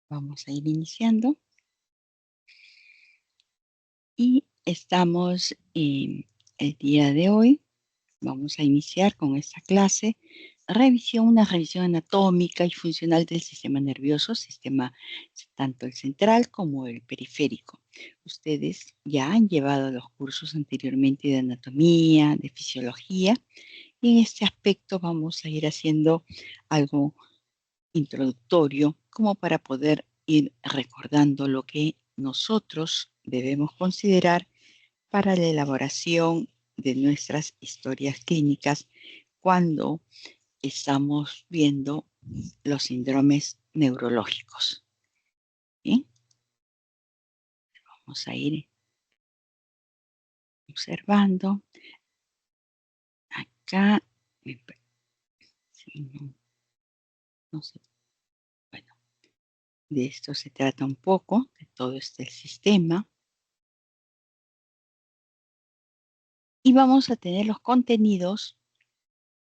Vamos a ir iniciando. Y estamos el día de hoy. Vamos a iniciar con esta clase. Una revisión anatómica y funcional del sistema nervioso, sistema tanto el central como el periférico. Ustedes ya han llevado los cursos anteriormente de anatomía, de fisiología, y en este aspecto vamos a ir haciendo algo introductorio como para poder ir recordando lo que nosotros debemos considerar para la elaboración de nuestras historias clínicas cuando estamos viendo los síndromes neurológicos. ¿Sí? Vamos a ir observando acá. Sí, no sé, bueno, de esto se trata un poco, de todo este sistema. Y vamos a tener los contenidos,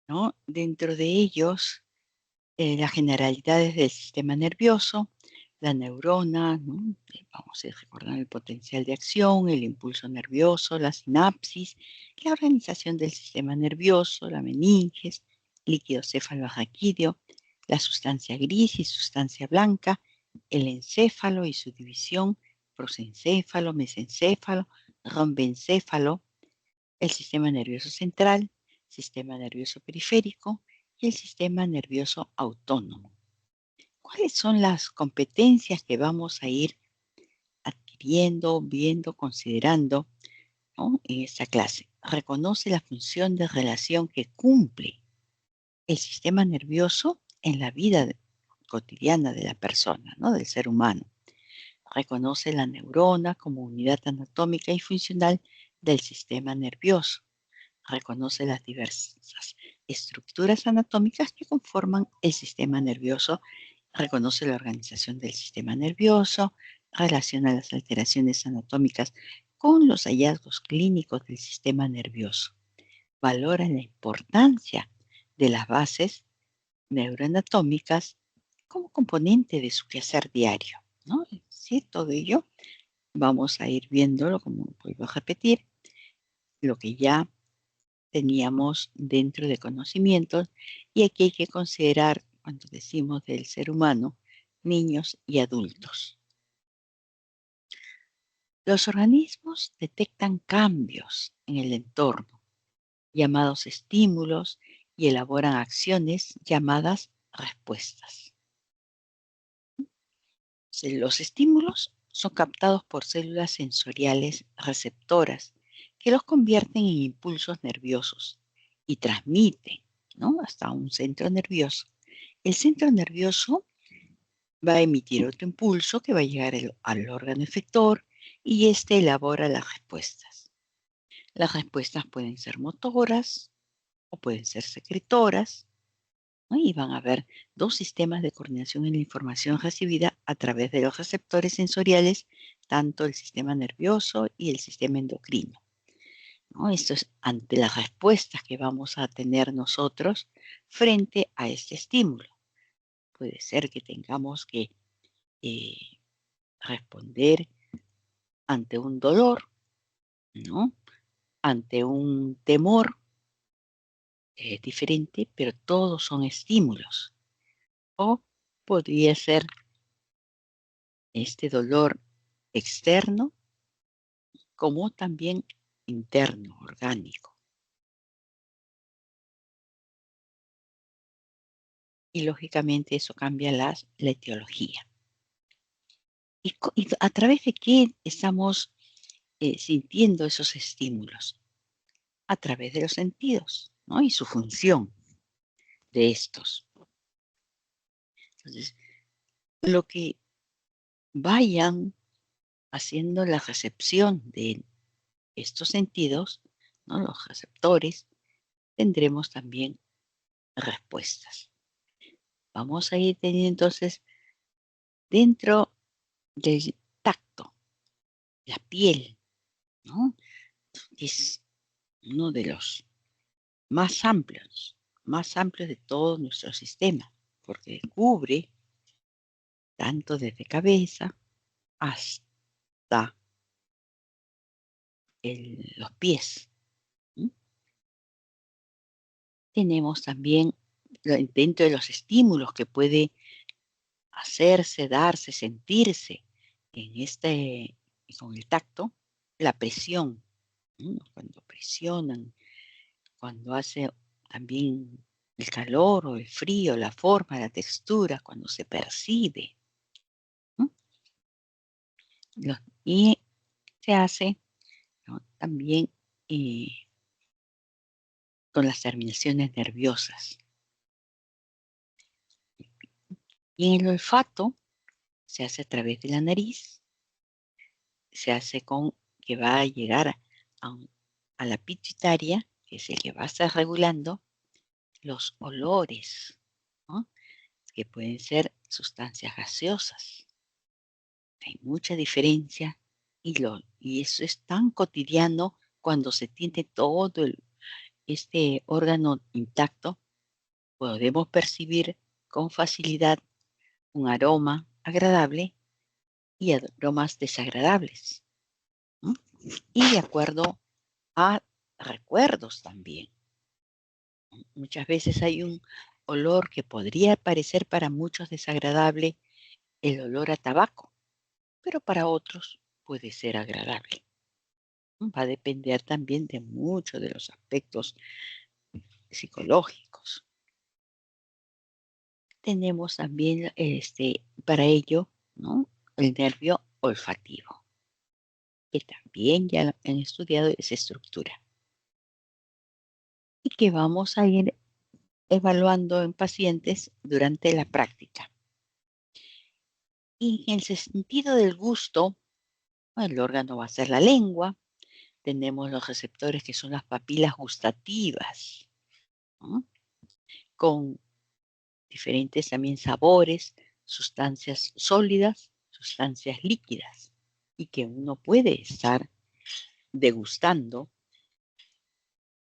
¿no? Dentro de ellos, las generalidades del sistema nervioso, la neurona, ¿no? Vamos a recordar el potencial de acción, el impulso nervioso, la sinapsis, la organización del sistema nervioso, la meninges, líquido cefalorraquídeo, la sustancia gris y sustancia blanca, el encéfalo y su división, prosencéfalo, mesencéfalo, rombencéfalo, el sistema nervioso central, sistema nervioso periférico y el sistema nervioso autónomo. ¿Cuáles son las competencias que vamos a ir adquiriendo, viendo, considerando, ¿no? En esta clase? Reconoce la función de relación que cumple el sistema nervioso en la vida cotidiana de la persona, ¿no? Del ser humano. Reconoce la neurona como unidad anatómica y funcional del sistema nervioso. Reconoce las diversas estructuras anatómicas que conforman el sistema nervioso, reconoce la organización del sistema nervioso, relaciona las alteraciones anatómicas con los hallazgos clínicos del sistema nervioso, valora la importancia de las bases neuroanatómicas como componente de su quehacer diario, ¿no? Sí, todo ello vamos a ir viéndolo, como vuelvo a repetir, lo que ya teníamos dentro de conocimientos, y aquí hay que considerar, cuando decimos del ser humano, niños y adultos. Los organismos detectan cambios en el entorno, llamados estímulos, y elaboran acciones llamadas respuestas. Los estímulos son captados por células sensoriales receptoras que los convierten en impulsos nerviosos y transmiten, ¿no? Hasta un centro nervioso. El centro nervioso va a emitir otro impulso que va a llegar al órgano efector y éste elabora las respuestas. Las respuestas pueden ser motoras o pueden ser secretoras, ¿no? Y van a haber dos sistemas de coordinación en la información recibida a través de los receptores sensoriales, tanto el sistema nervioso y el sistema endocrino, ¿no? Esto es ante las respuestas que vamos a tener nosotros frente a este estímulo. Puede ser que tengamos que eh, responder ante un dolor, ¿no? Ante un temor, diferente, pero todos son estímulos. O podría ser este dolor externo como también interno, orgánico. Y lógicamente eso cambia la etiología. ¿Y a través de qué estamos sintiendo esos estímulos? A través de los sentidos, ¿no? Y su función de estos. Entonces, lo que vayan haciendo la recepción de estos sentidos, ¿no? Los receptores, tendremos también respuestas. Vamos a ir teniendo entonces dentro del tacto, la piel, ¿no? Es uno de los más amplios de todo nuestro sistema, porque cubre tanto desde cabeza hasta los pies. ¿Mm? Tenemos también dentro de los estímulos que puede hacerse, darse, sentirse en con el tacto, la presión, ¿no? Cuando presionan, cuando hace también el calor o el frío, la forma, la textura, cuando se percibe, ¿no? Y se hace, ¿no? También eh, con las terminaciones nerviosas. Y en el olfato se hace a través de la nariz, se hace con que va a llegar a, a la pituitaria, que es el que va a estar regulando los olores, ¿no? Que pueden ser sustancias gaseosas. Hay mucha diferencia y eso es tan cotidiano cuando se tiene todo este órgano intacto, podemos percibir con facilidad un aroma agradable y aromas desagradables, ¿no? Y de acuerdo a recuerdos también. Muchas veces hay un olor que podría parecer para muchos desagradable, el olor a tabaco, pero para otros puede ser agradable. Va a depender también de muchos de los aspectos psicológicos. Tenemos también para ello, ¿no? El nervio olfativo, que también ya han estudiado esa estructura y que vamos a ir evaluando en pacientes durante la práctica. Y en el sentido del gusto, el órgano va a ser la lengua. Tenemos los receptores que son las papilas gustativas, ¿no? Con diferentes también sabores, sustancias sólidas, sustancias líquidas, y que uno puede estar degustando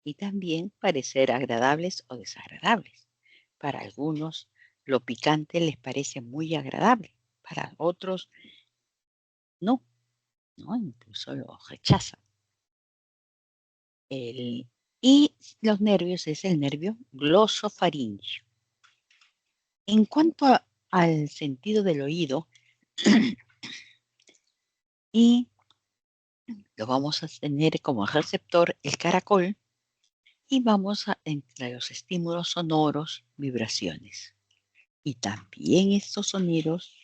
y también parecer agradables o desagradables. Para algunos, lo picante les parece muy agradable, para otros no, ¿no? Incluso lo rechazan. Y los nervios es el nervio glosofaringeo. En cuanto al sentido del oído, y lo vamos a tener como receptor el caracol y vamos a, entre los estímulos sonoros, vibraciones. Y también estos sonidos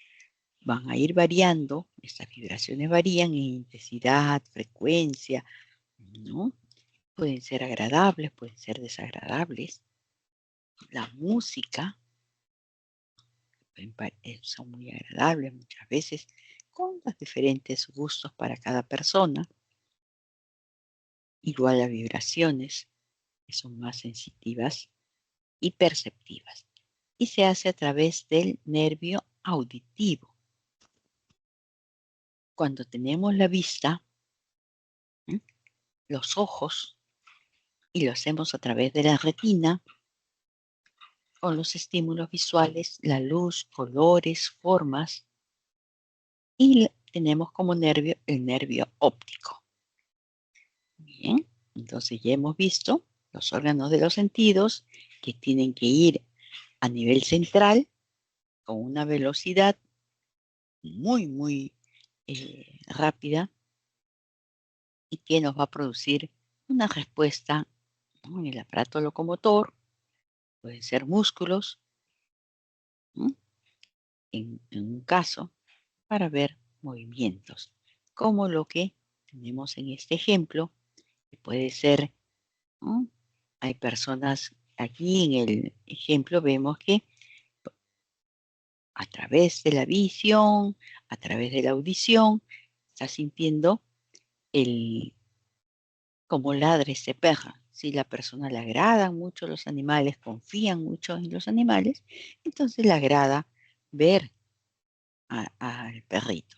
van a ir variando, estas vibraciones varían en intensidad, frecuencia, ¿no? Pueden ser agradables, pueden ser desagradables. La música son muy agradables muchas veces, con los diferentes gustos para cada persona. Igual las vibraciones, que son más sensitivas y perceptivas. Y se hace a través del nervio auditivo. Cuando tenemos la vista, ¿m? Los ojos, y lo hacemos a través de la retina, con los estímulos visuales, la luz, colores, formas, y tenemos como nervio el nervio óptico. Bien, entonces ya hemos visto los órganos de los sentidos que tienen que ir a nivel central con una velocidad muy rápida y que nos va a producir una respuesta, ¿no? En el aparato locomotor, pueden ser músculos, ¿no? En un caso, para ver movimientos, como lo que tenemos en este ejemplo, que puede ser, ¿no? Hay personas, aquí en el ejemplo vemos que a través de la visión, a través de la audición, está sintiendo el cómo ladra ese perro. Si la persona le agradan mucho los animales, confían mucho en los animales, entonces le agrada ver al perrito.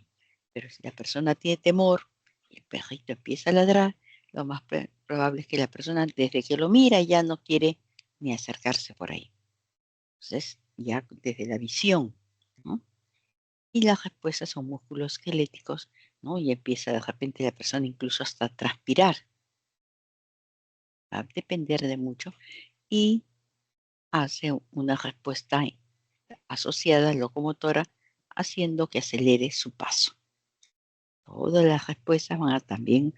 Pero si la persona tiene temor y el perrito empieza a ladrar, lo más probable es que la persona desde que lo mira ya no quiere ni acercarse por ahí. Entonces, ya desde la visión, ¿no? y las respuestas son músculos esqueléticos, ¿no? Y empieza de repente la persona incluso hasta a transpirar, va a depender de mucho, y hace una respuesta asociada locomotora, haciendo que acelere su paso. Todas las respuestas van a también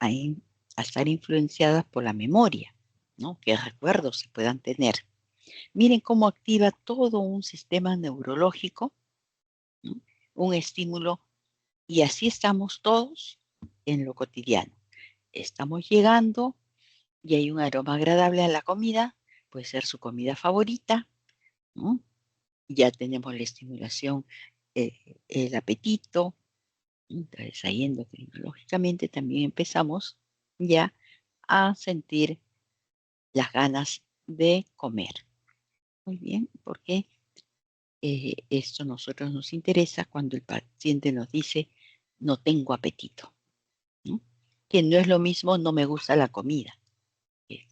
a, a estar influenciadas por la memoria, ¿no? ¿Qué recuerdos se puedan tener? Miren cómo activa todo un sistema neurológico, ¿no? Un estímulo, y así estamos todos en lo cotidiano. Estamos llegando y hay un aroma agradable a la comida, puede ser su comida favorita, ¿no? Ya tenemos la estimulación, el apetito. Entonces ahí endocrinológicamente también empezamos ya a sentir las ganas de comer. Muy bien, porque esto a nosotros nos interesa cuando el paciente nos dice no tengo apetito, ¿no? Que no es lo mismo no me gusta la comida que,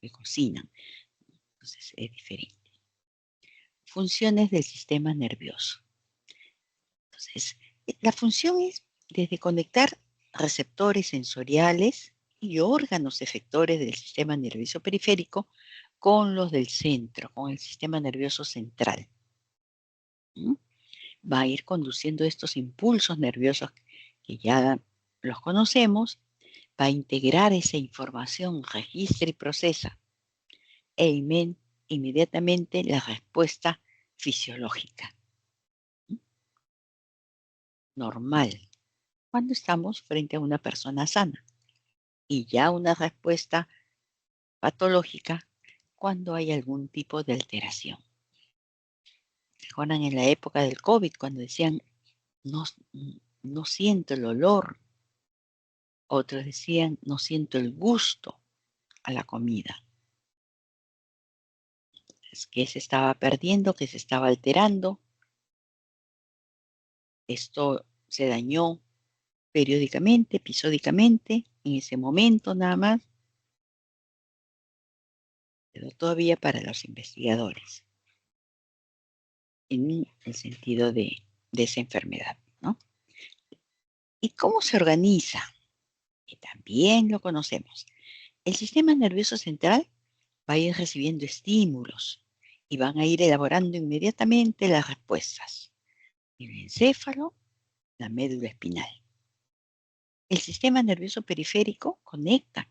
que cocinan. Entonces es diferente. Funciones del sistema nervioso. Entonces, la función es desde conectar receptores sensoriales y órganos efectores del sistema nervioso periférico con los del centro, con el sistema nervioso central. ¿Mm? Va a ir conduciendo estos impulsos nerviosos que ya los conocemos, va a integrar esa información, registra y procesa, e inmediatamente la respuesta fisiológica, normal, cuando estamos frente a una persona sana. Y ya una respuesta patológica cuando hay algún tipo de alteración. ¿Se acuerdan en la época del COVID cuando decían, no, no siento el olor? Otros decían, no siento el gusto a la comida. Es que se estaba perdiendo, que se estaba alterando. Esto se dañó periódicamente, episódicamente, en ese momento nada más, pero todavía para los investigadores, en el sentido de esa enfermedad, ¿no? ¿Y cómo se organiza? Que también lo conocemos. El sistema nervioso central va a ir recibiendo estímulos y van a ir elaborando inmediatamente las respuestas. El encéfalo, la médula espinal. El sistema nervioso periférico conecta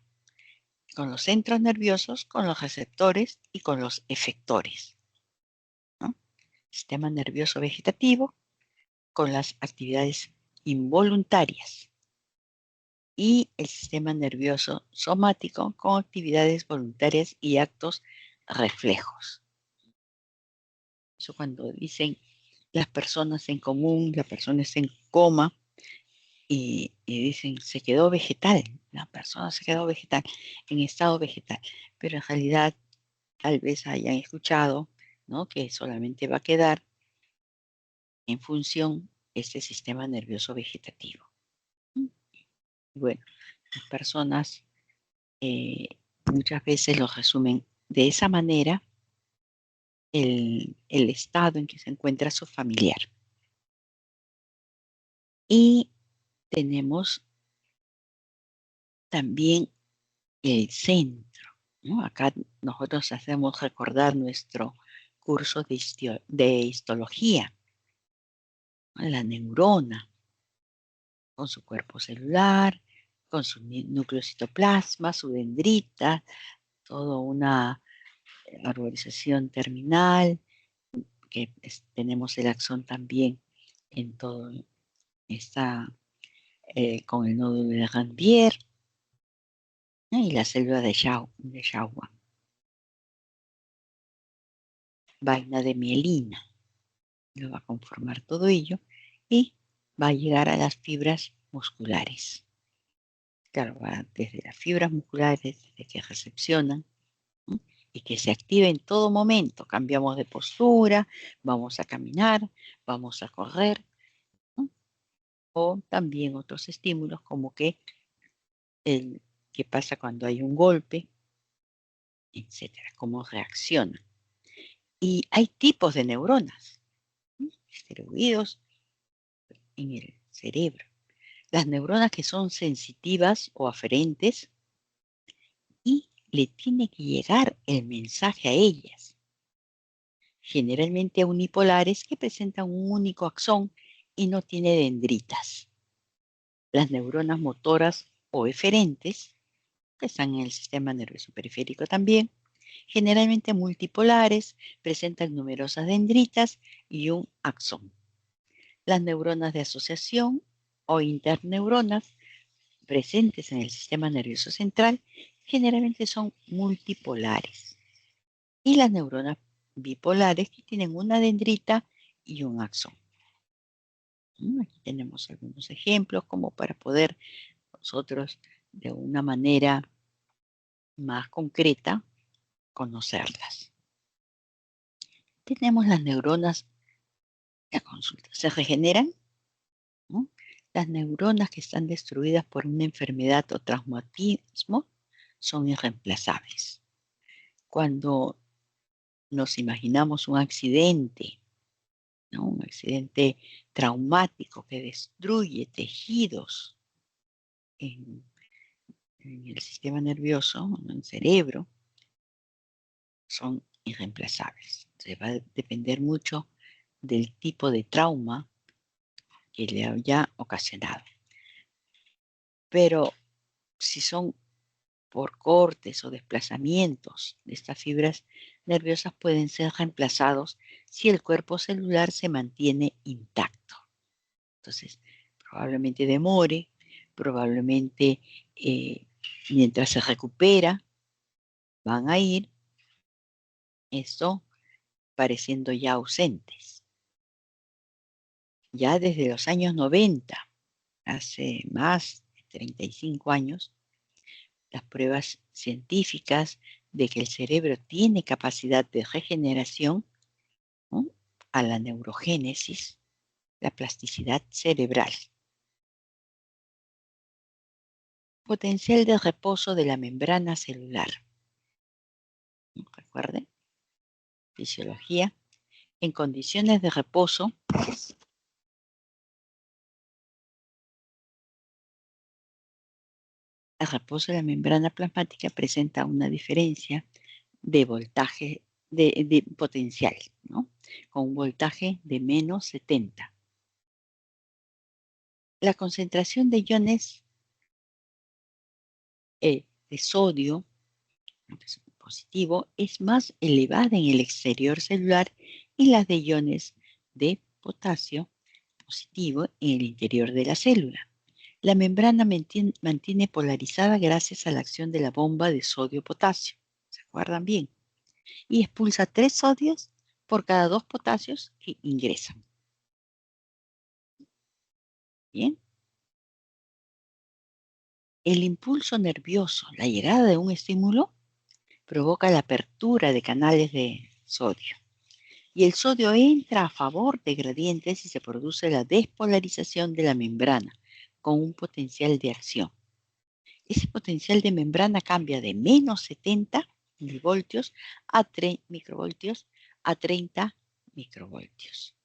con los centros nerviosos, con los receptores y con los efectores, ¿no? Sistema nervioso vegetativo con las actividades involuntarias y el sistema nervioso somático con actividades voluntarias y actos reflejos. Eso cuando dicen las personas en común, la persona está en coma y dicen se quedó vegetal, la persona se quedó vegetal, en estado vegetal, pero en realidad tal vez hayan escuchado, ¿no? Que solamente va a quedar en función este sistema nervioso vegetativo. Bueno, las personas muchas veces lo resumen de esa manera el estado en que se encuentra su familiar. Y tenemos también el centro, ¿no? Acá nosotros hacemos recordar nuestro curso de histología, ¿no? La neurona, con su cuerpo celular, con su núcleo citoplasma, su dendrita, toda una arborización terminal, que tenemos el axón también en todo, está con el nódulo de Ranvier, ¿no? Y la célula de Schwann, vaina de mielina, lo va a conformar todo ello y va a llegar a las fibras musculares. Claro, va desde las fibras musculares, desde que recepcionan, ¿no? Y que se activa en todo momento. Cambiamos de postura, vamos a caminar, vamos a correr, ¿no? O también otros estímulos como que el que pasa cuando hay un golpe, etcétera, cómo reacciona. Y hay tipos de neuronas, ¿no? Esteroides, en el cerebro. Las neuronas que son sensitivas o aferentes y le tiene que llegar el mensaje a ellas. Generalmente unipolares que presentan un único axón y no tiene dendritas. Las neuronas motoras o eferentes, que están en el sistema nervioso periférico también, generalmente multipolares, presentan numerosas dendritas y un axón. Las neuronas de asociación o interneuronas presentes en el sistema nervioso central generalmente son multipolares. Y las neuronas bipolares que tienen una dendrita y un axón. Aquí tenemos algunos ejemplos como para poder nosotros de una manera más concreta conocerlas. Tenemos las neuronas, la consulta, se regeneran, ¿no? Las neuronas que están destruidas por una enfermedad o traumatismo son irreemplazables. Cuando nos imaginamos un accidente, ¿no? Un accidente traumático que destruye tejidos en, en el sistema nervioso, en el cerebro, son irreemplazables. Se va a depender mucho del tipo de trauma que le haya ocasionado. Pero si son por cortes o desplazamientos de estas fibras nerviosas pueden ser reemplazados si el cuerpo celular se mantiene intacto. Entonces, probablemente demore, probablemente mientras se recupera, van a ir esto pareciendo ya ausentes. Ya desde los años 90, hace más de 35 años, las pruebas científicas de que el cerebro tiene capacidad de regeneración, ¿no? A la neurogénesis, la plasticidad cerebral. Potencial de reposo de la membrana celular. Recuerden, fisiología. En condiciones de reposo, el reposo de la membrana plasmática presenta una diferencia de voltaje, de potencial, ¿no? Con un voltaje de menos 70. La concentración de iones de sodio positivo es más elevada en el exterior celular y las de iones de potasio positivo en el interior de la célula. La membrana mantiene polarizada gracias a la acción de la bomba de sodio-potasio. ¿Se acuerdan bien? Y expulsa 3 sodios por cada 2 potasios que ingresan. Bien. El impulso nervioso, la llegada de un estímulo, provoca la apertura de canales de sodio. Y el sodio entra a favor de gradientes y se produce la despolarización de la membrana con un potencial de acción. Ese potencial de membrana cambia de menos 70 milivoltios a 3 microvoltios a 30 microvoltios.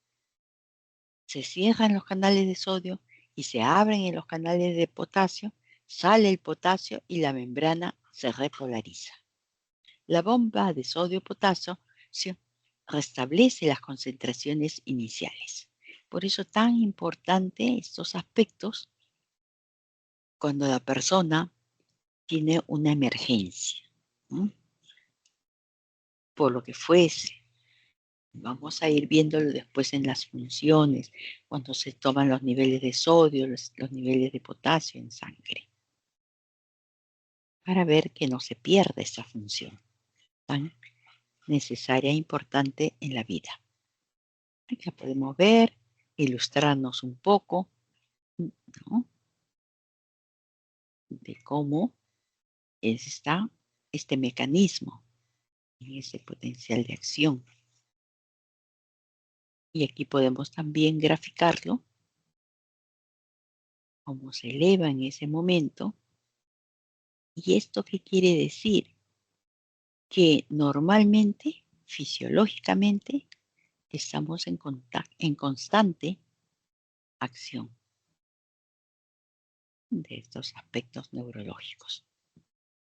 Se cierran los canales de sodio y se abren en los canales de potasio, sale el potasio y la membrana se repolariza. La bomba de sodio-potasio restablece las concentraciones iniciales. Por eso tan importante estos aspectos cuando la persona tiene una emergencia, ¿no? Por lo que fuese. Vamos a ir viéndolo después en las funciones, cuando se toman los niveles de sodio, los niveles de potasio en sangre, para ver que no se pierda esa función tan necesaria e importante en la vida. Aquí podemos ver, ilustrarnos un poco, ¿no? De cómo está este mecanismo y ese potencial de acción. Y aquí podemos también graficarlo, cómo se eleva en ese momento. ¿Y esto qué quiere decir? Que normalmente, fisiológicamente, estamos en constante acción de estos aspectos neurológicos.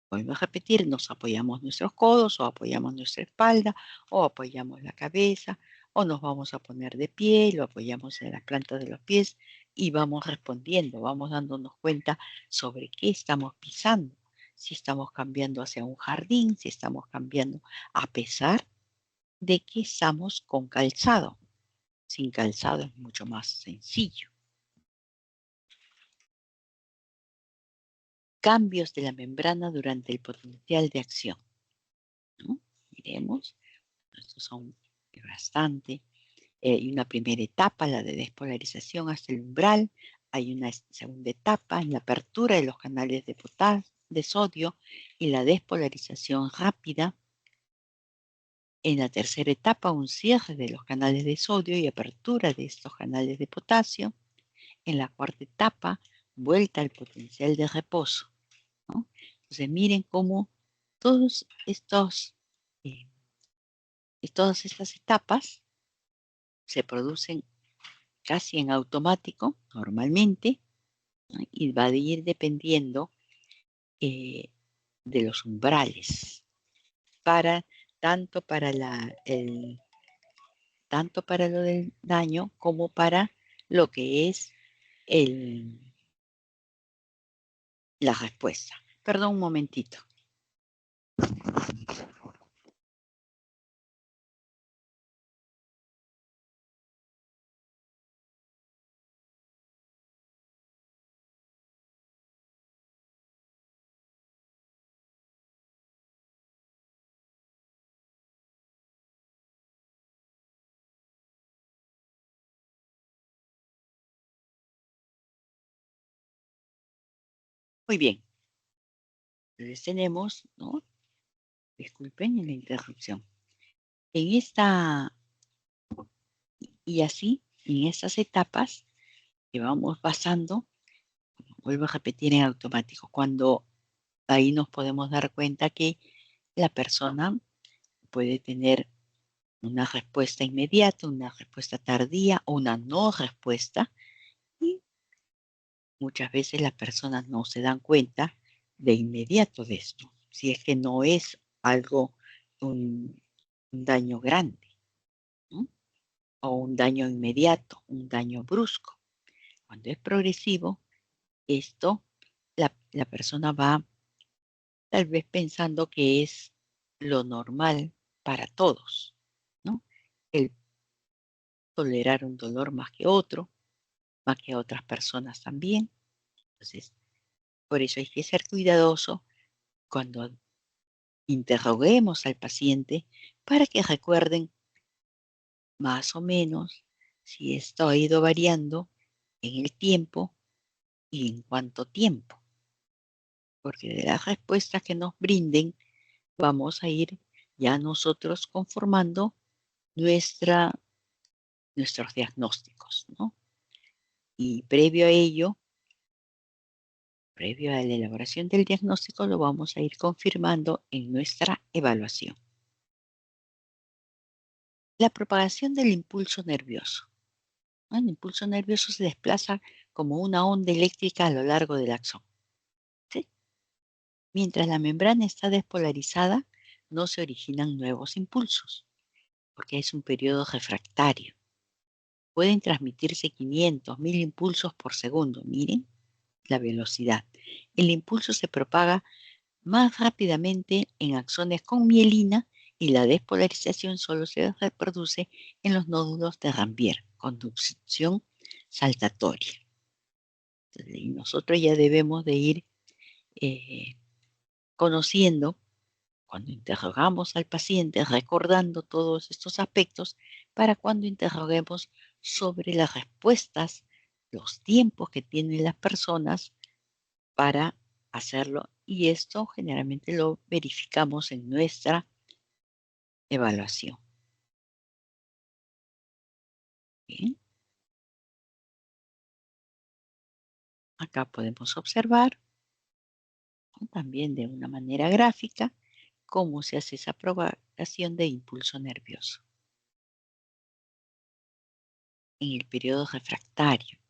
Vuelvo a repetir, nos apoyamos nuestros codos o apoyamos nuestra espalda o apoyamos la cabeza o nos vamos a poner de pie, lo apoyamos en las plantas de los pies y vamos respondiendo, vamos dándonos cuenta sobre qué estamos pisando, si estamos cambiando hacia un jardín, si estamos cambiando a pesar de que estamos con calzado. Sin calzado es mucho más sencillo. Cambios de la membrana durante el potencial de acción, ¿no? Miremos, estos son bastante. Hay una primera etapa, la de despolarización hasta el umbral. Hay una segunda etapa en la apertura de los canales de sodio y la despolarización rápida. En la tercera etapa, un cierre de los canales de sodio y apertura de estos canales de potasio. En la cuarta etapa, vuelta al potencial de reposo, ¿no? Entonces, miren cómo todos eh, todas estas etapas se producen casi en automático, normalmente, ¿no? Y va a ir dependiendo eh, de los umbrales, para, tanto, para tanto para lo del daño como para lo que es el, la respuesta. Perdón un momentito. Muy bien. Entonces tenemos, ¿no? Disculpen la interrupción. En esta, y así, en estas etapas que vamos pasando, vuelvo a repetir en automático, cuando ahí nos podemos dar cuenta que la persona puede tener una respuesta inmediata, una respuesta tardía o una no respuesta, y muchas veces las personas no se dan cuenta de inmediato de esto, si es que no es algo, un daño grande, ¿no? O un daño inmediato, un daño brusco. Cuando es progresivo, esto, la persona va tal vez pensando que es lo normal para todos, ¿no? El tolerar un dolor más que otro, más que otras personas también. Entonces, por eso hay que ser cuidadoso cuando interroguemos al paciente para que recuerden más o menos si esto ha ido variando en el tiempo y en cuánto tiempo, porque de las respuestas que nos brinden vamos a ir ya nosotros conformando nuestra, nuestros diagnósticos, ¿no? Y previo a ello, previo a la elaboración del diagnóstico, lo vamos a ir confirmando en nuestra evaluación. La propagación del impulso nervioso, ¿no? El impulso nervioso se desplaza como una onda eléctrica a lo largo del axón, ¿sí? Mientras la membrana está despolarizada, no se originan nuevos impulsos, porque es un periodo refractario. Pueden transmitirse 500, 1000 impulsos por segundo. Miren la velocidad. El impulso se propaga más rápidamente en axones con mielina y la despolarización solo se reproduce en los nódulos de Rambier, conducción saltatoria. Entonces, y nosotros ya debemos de ir eh, conociendo, cuando interrogamos al paciente, recordando todos estos aspectos, para cuando interroguemos sobre las respuestas, los tiempos que tienen las personas para hacerlo. Y esto generalmente lo verificamos en nuestra evaluación. Bien. Acá podemos observar, ¿no? También de una manera gráfica cómo se hace esa propagación de impulso nervioso en el periodo refractario.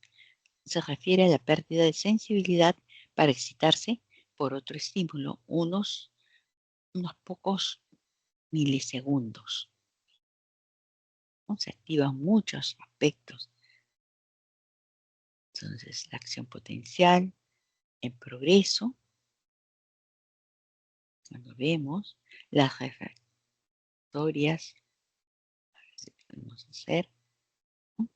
se refiere a la pérdida de sensibilidad para excitarse por otro estímulo, unos pocos milisegundos, ¿no? Se activan muchos aspectos. Entonces, la acción potencial en progreso, cuando vemos las refractorias, a ver si podemos hacer, ¿no?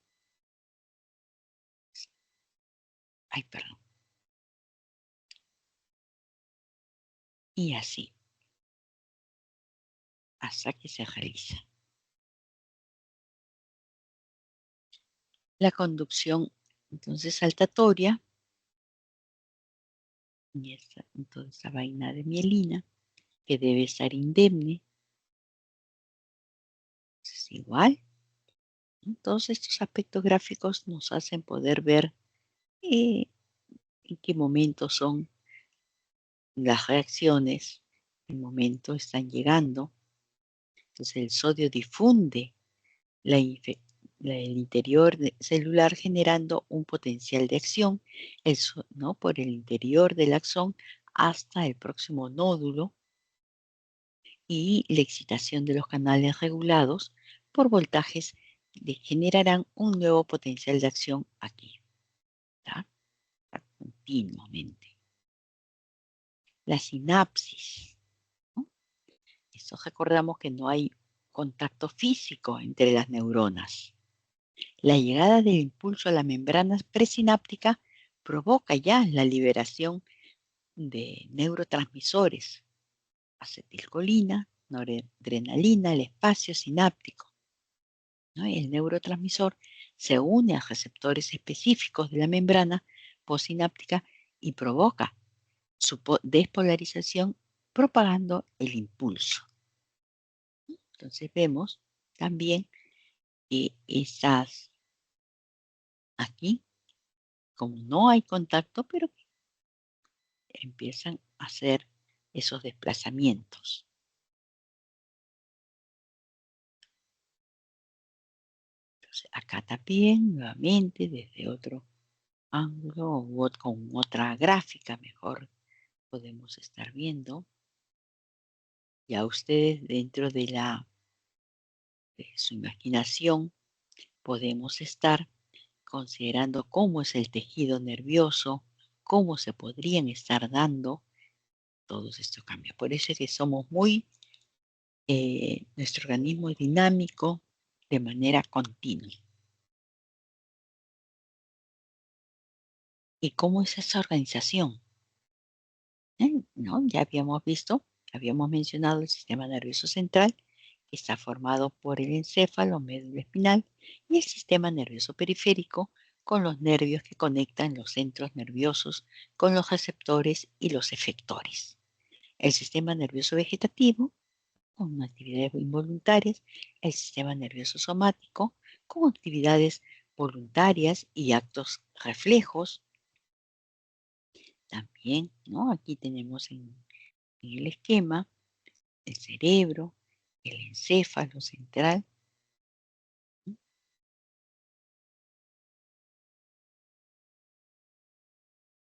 Ay, perdón. Y así, hasta que se realiza. La conducción, entonces, saltatoria, y toda esa vaina de mielina, que debe estar indemne, es igual, ¿no? Todos estos aspectos gráficos nos hacen poder ver en qué momento son las reacciones, en qué momento están llegando. Entonces el sodio difunde la el interior celular generando un potencial de acción, ¿no? Por el interior del axón hasta el próximo nódulo, y la excitación de los canales regulados por voltajes generarán un nuevo potencial de acción aquí, ¿tá? Continuamente. La sinapsis, ¿no? Esto recordamos que no hay contacto físico entre las neuronas. La llegada del impulso a la membrana presináptica provoca ya la liberación de neurotransmisores, acetilcolina, noradrenalina, el espacio sináptico, ¿no? El neurotransmisor se une a receptores específicos de la membrana postsináptica y provoca su despolarización propagando el impulso. Entonces vemos también que esas aquí, como no hay contacto, pero empiezan a hacer esos desplazamientos. Entonces acá también, nuevamente, desde otro ángulo o con otra gráfica mejor podemos estar viendo. Ya ustedes dentro de su imaginación podemos estar considerando cómo es el tejido nervioso, cómo se podrían estar dando todos estos cambios. Por eso es que somos nuestro organismo es dinámico de manera continua. ¿Y cómo es esa organización? ¿No? Ya habíamos mencionado el sistema nervioso central, que está formado por el encéfalo, médula espinal, y el sistema nervioso periférico, con los nervios que conectan los centros nerviosos con los receptores y los efectores. El sistema nervioso vegetativo, con actividades involuntarias, el sistema nervioso somático, con actividades voluntarias y actos reflejos. También, ¿no? Aquí tenemos en el esquema el cerebro, el encéfalo central.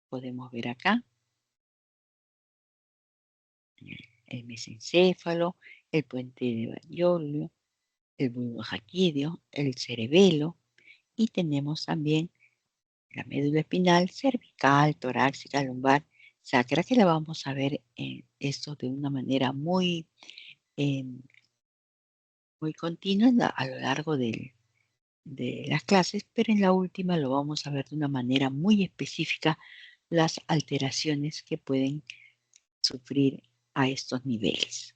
Podemos ver acá el mesencéfalo, el puente de Bayolio, el bulbo raquídeo, el cerebelo, y tenemos también la médula espinal, cervical, torácica, lumbar, sacra, que la vamos a ver en esto de una manera eh, muy continua a lo largo de las clases, pero en la última lo vamos a ver de una manera muy específica, las alteraciones que pueden sufrir a estos niveles.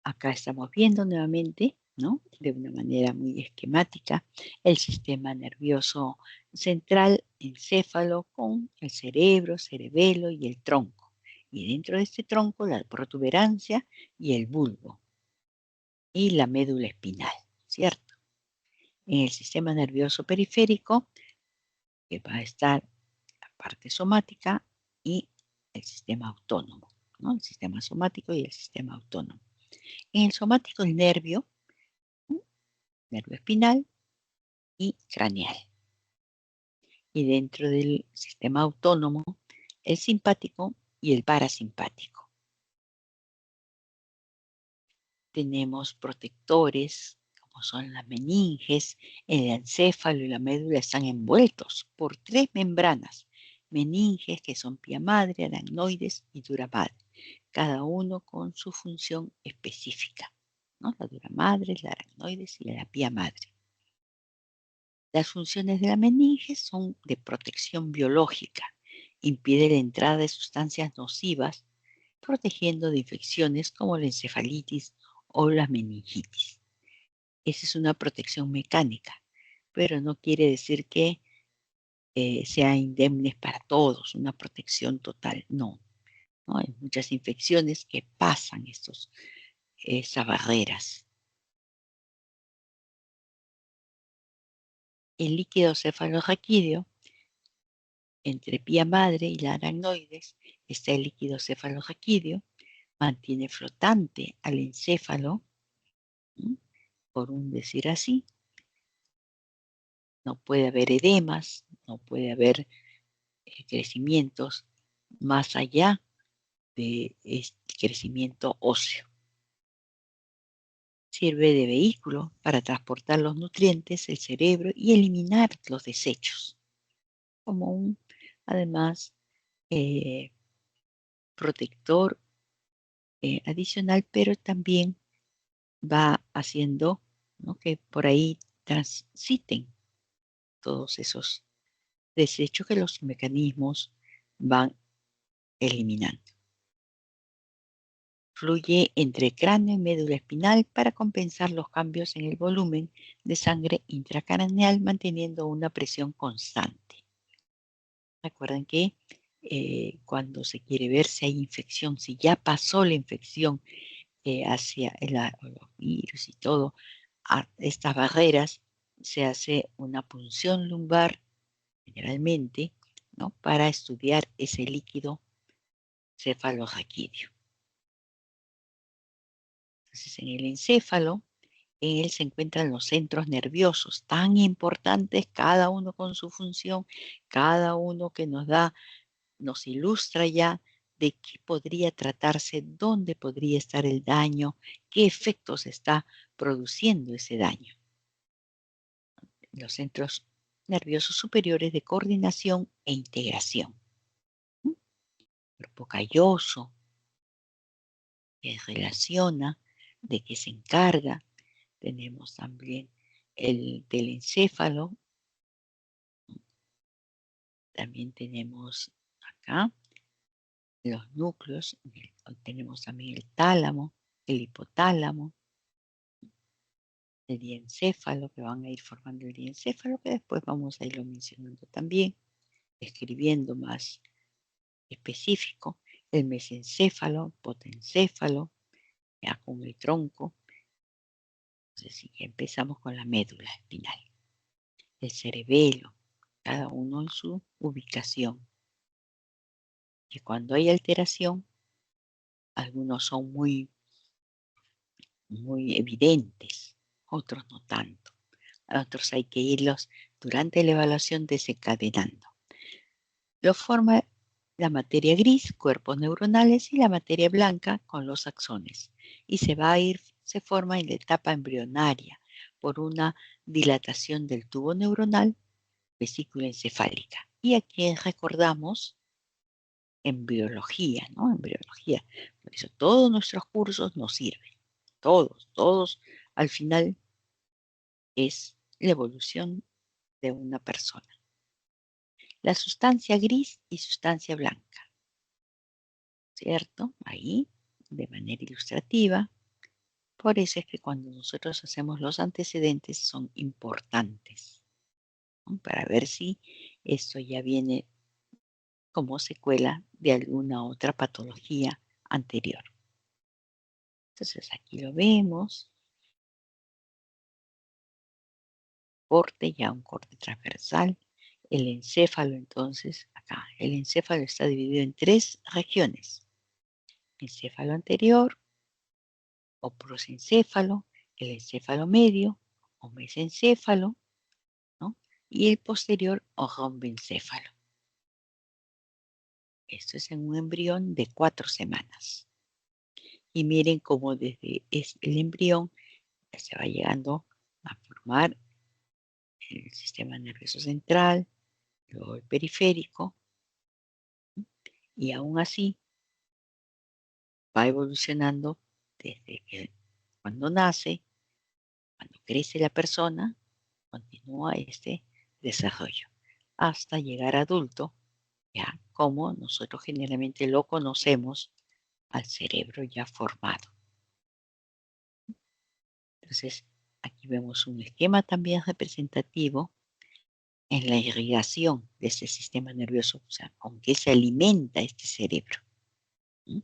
Acá estamos viendo nuevamente, ¿no? De una manera muy esquemática, el sistema nervioso central, encéfalo, con el cerebro, cerebelo y el tronco. Y dentro de este tronco, la protuberancia y el bulbo. Y la médula espinal, ¿cierto? En el sistema nervioso periférico, que va a estar la parte somática y el sistema autónomo, ¿no? El sistema somático y el sistema autónomo. En el somático, el nervio, ¿no? Nervio espinal y craneal. y dentro del sistema autónomo, el simpático y el parasimpático. Tenemos protectores, como son las meninges. El encéfalo y la médula están envueltos por 3 membranas: meninges, que son pía madre, aracnoides y dura madre, cada uno con su función específica, ¿no? La dura madre, la aracnoides y la pía madre. Las funciones de la meninge son de protección biológica, impide la entrada de sustancias nocivas, protegiendo de infecciones como la encefalitis o la meningitis. Esa es una protección mecánica, pero no quiere decir que sea indemne para todos, una protección total, no. ¿No? Hay muchas infecciones que pasan esas barreras. El líquido cefalorraquídeo, entre pía madre y la aracnoides, está el líquido cefalorraquídeo, mantiene flotante al encéfalo, ¿sí? Por un decir así. No puede haber edemas, no puede haber crecimientos más allá de este crecimiento óseo. Sirve de vehículo para transportar los nutrientes, el cerebro y eliminar los desechos, como un, además, protector adicional, pero también va haciendo, ¿no?, que por ahí transiten todos esos desechos que los mecanismos van eliminando. Fluye entre cráneo y médula espinal para compensar los cambios en el volumen de sangre intracraneal, manteniendo una presión constante. Recuerden que cuando se quiere ver si hay infección, si ya pasó la infección hacia los virus y todo, a estas barreras, se hace una punción lumbar generalmente, ¿no?, para estudiar ese líquido cefalorraquídeo. Entonces, en el encéfalo, en él se encuentran los centros nerviosos, tan importantes, cada uno con su función, cada uno que nos ilustra ya de qué podría tratarse, dónde podría estar el daño, qué efectos está produciendo ese daño. Los centros nerviosos superiores de coordinación e integración. Cuerpo calloso, que relaciona, de que se encarga. Tenemos también el del encéfalo. También tenemos acá los núcleos. Tenemos también el tálamo, el hipotálamo, el diencéfalo, que van a ir formando el diencéfalo, que después vamos a irlo mencionando también, escribiendo más específico. El mesencéfalo, potencéfalo, ya con el tronco. Entonces, sí, empezamos con la médula espinal. El cerebelo, cada uno en su ubicación. Y cuando hay alteración, algunos son muy evidentes, otros no tanto. A otros hay que irlos durante la evaluación desencadenando. Lo forma la materia gris, cuerpos neuronales, y la materia blanca con los axones. Y se forma en la etapa embrionaria por una dilatación del tubo neuronal, vesícula encefálica. Y aquí recordamos embriología, ¿no? Embriología. Por eso todos nuestros cursos nos sirven. Todos, al final es la evolución de una persona. La sustancia gris y sustancia blanca, ¿cierto? Ahí, de manera ilustrativa. Por eso es que cuando nosotros hacemos los antecedentes son importantes, ¿no?, para ver si esto ya viene como secuela de alguna otra patología anterior. Entonces aquí lo vemos. Corte, ya un corte transversal. El encéfalo, entonces, acá, el encéfalo está dividido en 3 regiones: encéfalo anterior o prosencéfalo, el encéfalo medio o mesencéfalo, ¿no? y el posterior o romboencéfalo. Esto es en un embrión de 4 semanas. Y miren cómo desde el embrión se va llegando a formar el sistema nervioso central, luego el periférico, y aún así va evolucionando desde que cuando nace, cuando crece la persona, continúa este desarrollo hasta llegar adulto, ya como nosotros generalmente lo conocemos al cerebro ya formado. Entonces, aquí vemos un esquema también representativo en la irrigación de este sistema nervioso, o sea, con qué se alimenta este cerebro. ¿Mm?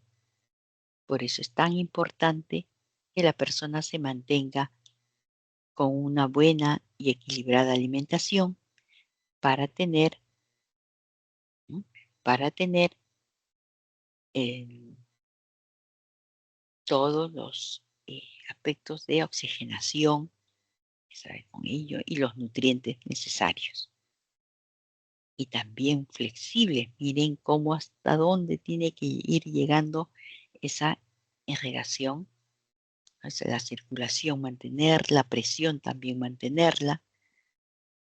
Por eso es tan importante que la persona se mantenga con una buena y equilibrada alimentación para tener, ¿no? Para tener eh, todos los aspectos de oxigenación, ¿sabe? Con ello, y los nutrientes necesarios. Y también flexible. Miren cómo hasta dónde tiene que ir llegando esa irrigación, o sea, la circulación, mantener la presión, también mantenerla.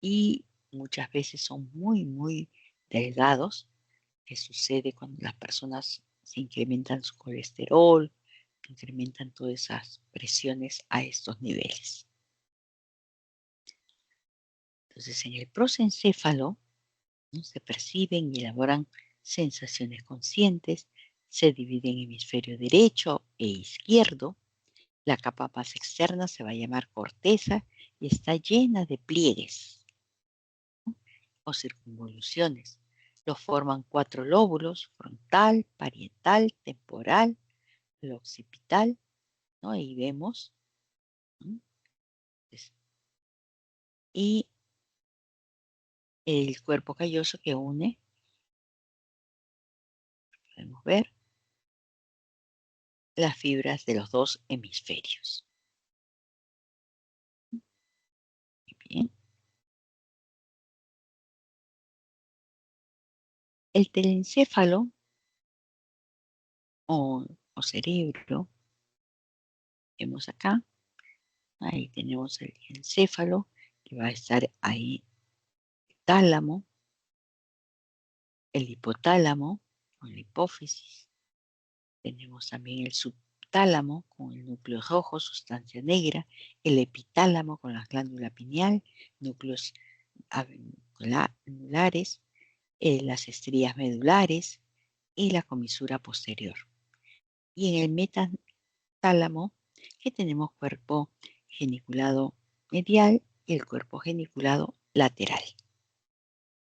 Y muchas veces son muy, muy delgados, que sucede cuando las personas se incrementan su colesterol, incrementan todas esas presiones a estos niveles. Entonces, en el prosencéfalo, ¿no? Se perciben y elaboran sensaciones conscientes, se divide en hemisferio derecho e izquierdo. La capa más externa se va a llamar corteza y está llena de pliegues, ¿no? O circunvoluciones. Lo forman 4 lóbulos: frontal, parietal, temporal, el occipital, ¿no? Ahí vemos, ¿no? Y el cuerpo calloso que une, podemos ver, las fibras de los 2 hemisferios. Muy bien. El telencéfalo o cerebro, vemos acá, ahí tenemos el encéfalo, que va a estar ahí, el tálamo, el hipotálamo, con la hipófisis. Tenemos también el subtálamo, con el núcleo rojo, sustancia negra, el epitálamo, con la glándula pineal, núcleos anulares, las estrías medulares y la comisura posterior. Y en el metatálamo, que tenemos cuerpo geniculado medial y el cuerpo geniculado lateral.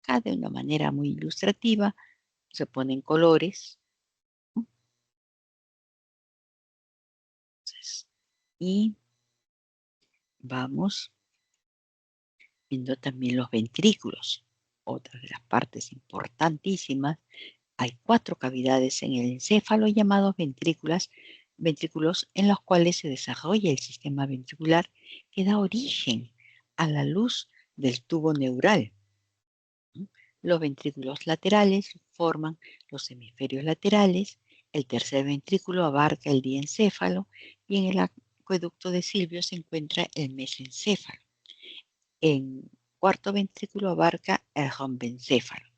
Acá de una manera muy ilustrativa se ponen colores, ¿no? Entonces, y vamos viendo también los ventrículos, otra de las partes importantísimas. Hay 4 cavidades en el encéfalo llamados ventrículos en los cuales se desarrolla el sistema ventricular que da origen a la luz del tubo neural. Los ventrículos laterales forman los hemisferios laterales, el tercer ventrículo abarca el diencéfalo y en el acueducto de Silvio se encuentra el mesencéfalo. El cuarto ventrículo abarca el rombencéfalo.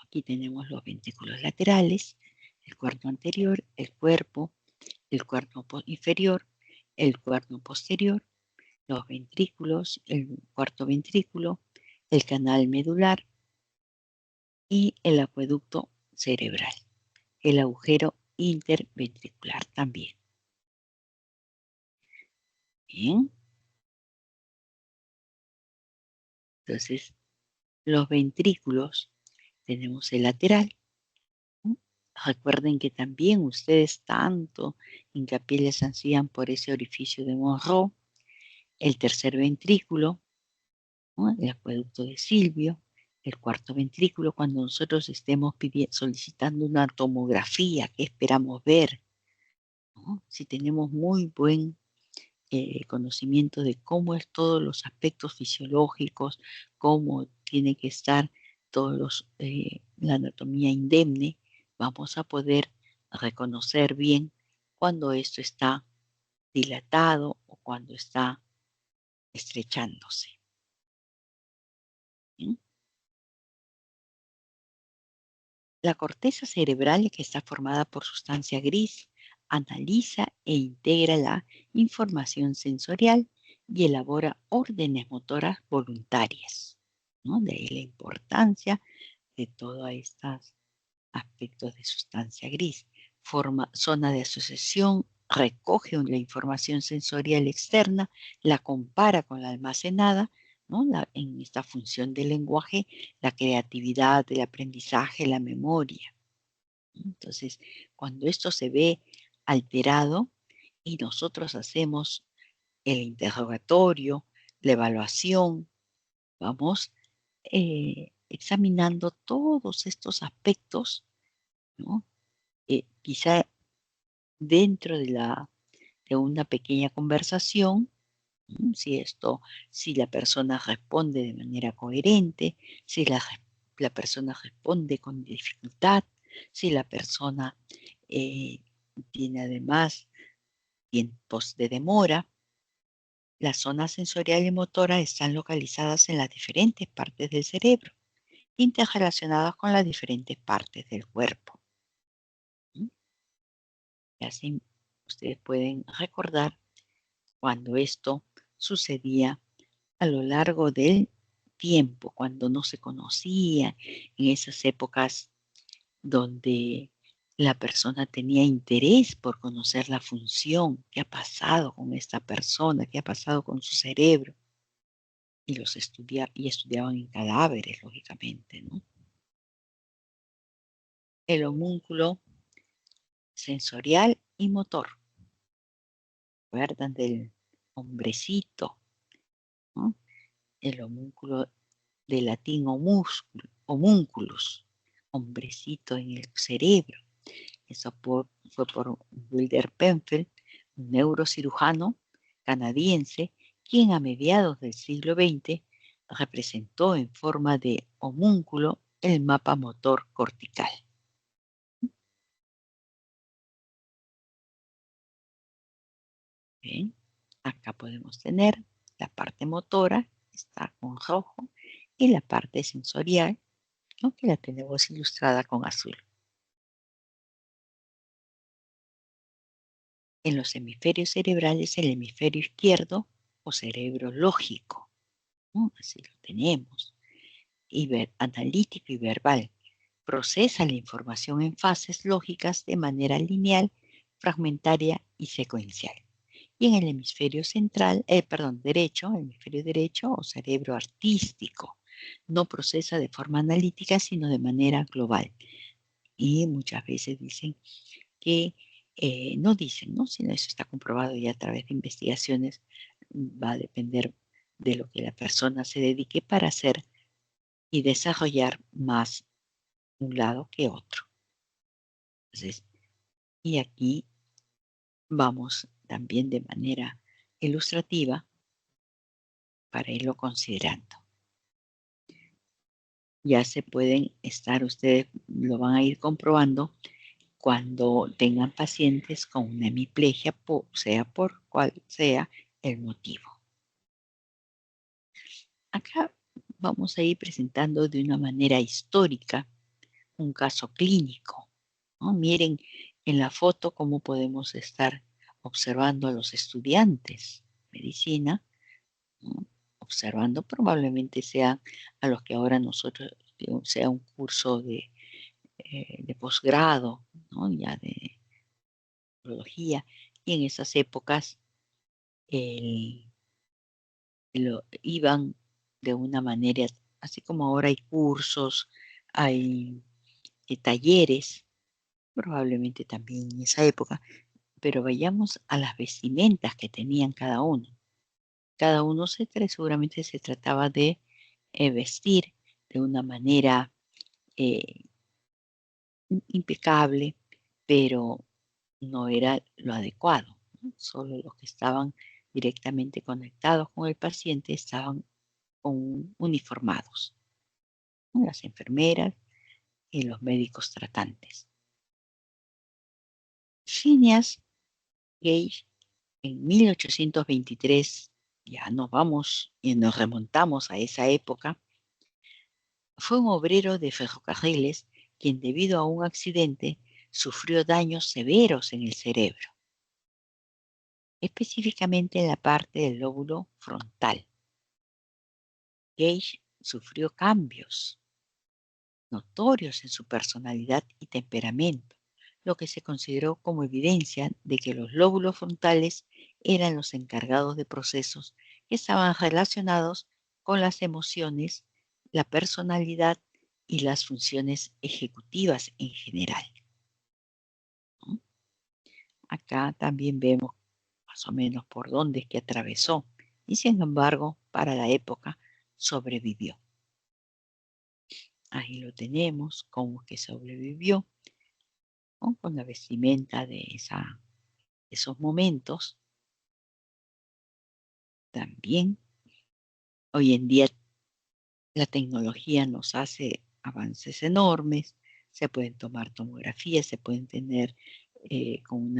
Aquí tenemos los ventrículos laterales, el cuerno anterior, el cuerno inferior, el cuerno posterior, los ventrículos, el cuarto ventrículo, el canal medular y el acueducto cerebral, el agujero interventricular también. Bien, entonces los ventrículos tenemos el lateral, ¿no? Recuerden que también ustedes tanto hincapié les hacían por ese orificio de Monroe, el tercer ventrículo, ¿no? El acueducto de Silvio, el cuarto ventrículo, cuando nosotros estemos solicitando una tomografía, ¿qué esperamos ver? ¿No? Si tenemos muy buen conocimiento de cómo es todos los aspectos fisiológicos, cómo tiene que estar la anatomía indemne, vamos a poder reconocer bien cuando esto está dilatado o cuando está estrechándose. ¿Bien? La corteza cerebral, que está formada por sustancia gris, analiza e integra la información sensorial y elabora órdenes motoras voluntarias, ¿no? De ahí la importancia de todos estos aspectos de sustancia gris. Forma zona de asociación, recoge la información sensorial externa, la compara con la almacenada, ¿no? En esta función del lenguaje, la creatividad, el aprendizaje, la memoria. Entonces, cuando esto se ve alterado y nosotros hacemos el interrogatorio, la evaluación, vamos examinando todos estos aspectos, ¿no? Quizá dentro de una pequeña conversación, si la persona responde de manera coherente, si la persona responde con dificultad, si la persona eh, tiene además tiempos de demora. Las zonas sensorial y motora están localizadas en las diferentes partes del cerebro, interrelacionadas con las diferentes partes del cuerpo. ¿Mm? Y así ustedes pueden recordar cuando esto sucedía a lo largo del tiempo, cuando no se conocía, en esas épocas donde la persona tenía interés por conocer la función, qué ha pasado con esta persona, qué ha pasado con su cerebro, y estudiaban en cadáveres, lógicamente, ¿no? El homúnculo sensorial y motor. ¿Recuerdan del hombrecito, ¿no? El homúnculo de latín homúnculus, hombrecito en el cerebro. Eso fue por Wilder Penfield, un neurocirujano canadiense, quien a mediados del siglo XX representó en forma de homúnculo el mapa motor cortical. ¿Ven? Acá podemos tener la parte motora, está con rojo, y la parte sensorial, ¿no? Que la tenemos ilustrada con azul. En los hemisferios cerebrales, el hemisferio izquierdo o cerebro lógico, ¿no? Así lo tenemos, y analítico y verbal. Procesa la información en fases lógicas de manera lineal, fragmentaria y secuencial. Y en el hemisferio derecho, el hemisferio derecho o cerebro artístico, no procesa de forma analítica, sino de manera global. Y muchas veces dicen que, no dicen, ¿no? Sino eso está comprobado ya a través de investigaciones, va a depender de lo que la persona se dedique para hacer y desarrollar más un lado que otro. Entonces, y aquí vamos también de manera ilustrativa para irlo considerando. Ya se pueden ustedes lo van a ir comprobando cuando tengan pacientes con una hemiplegia, sea por cual sea el motivo. Acá vamos a ir presentando de una manera histórica un caso clínico, ¿no? Miren en la foto cómo podemos estar observando a los estudiantes de medicina, ¿no? Observando probablemente sean a los que ahora nosotros, sea un curso de posgrado, ¿no? Ya de neurología, y en esas épocas iban de una manera, así como ahora hay cursos, hay talleres, probablemente también en esa época, pero vayamos a las vestimentas que tenían cada uno. Cada uno seguramente se trataba de vestir de una manera eh, impecable, pero no era lo adecuado, ¿no? Solo los que estaban directamente conectados con el paciente estaban uniformados, ¿no? Las enfermeras y los médicos tratantes. Phineas Gage, en 1823, ya nos vamos y nos remontamos a esa época, fue un obrero de ferrocarriles quien debido a un accidente sufrió daños severos en el cerebro, específicamente en la parte del lóbulo frontal. Gage sufrió cambios notorios en su personalidad y temperamento, lo que se consideró como evidencia de que los lóbulos frontales eran los encargados de procesos que estaban relacionados con las emociones, la personalidad y las funciones ejecutivas en general, ¿no? Acá también vemos más o menos por dónde es que atravesó y sin embargo para la época sobrevivió. Ahí lo tenemos, cómo que sobrevivió, ¿no? Con la vestimenta de esos momentos. También hoy en día la tecnología nos hace avances enormes, se pueden tomar tomografías, se pueden tener con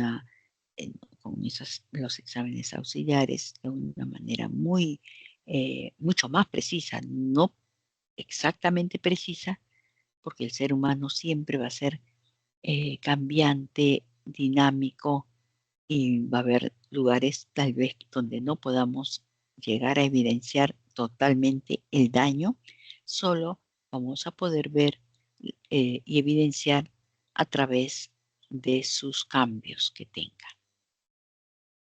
los exámenes auxiliares de una manera mucho más precisa, no exactamente precisa, porque el ser humano siempre va a ser cambiante, dinámico, y va a haber lugares tal vez donde no podamos llegar a evidenciar totalmente el daño, solo vamos a poder ver y evidenciar a través de sus cambios que tenga.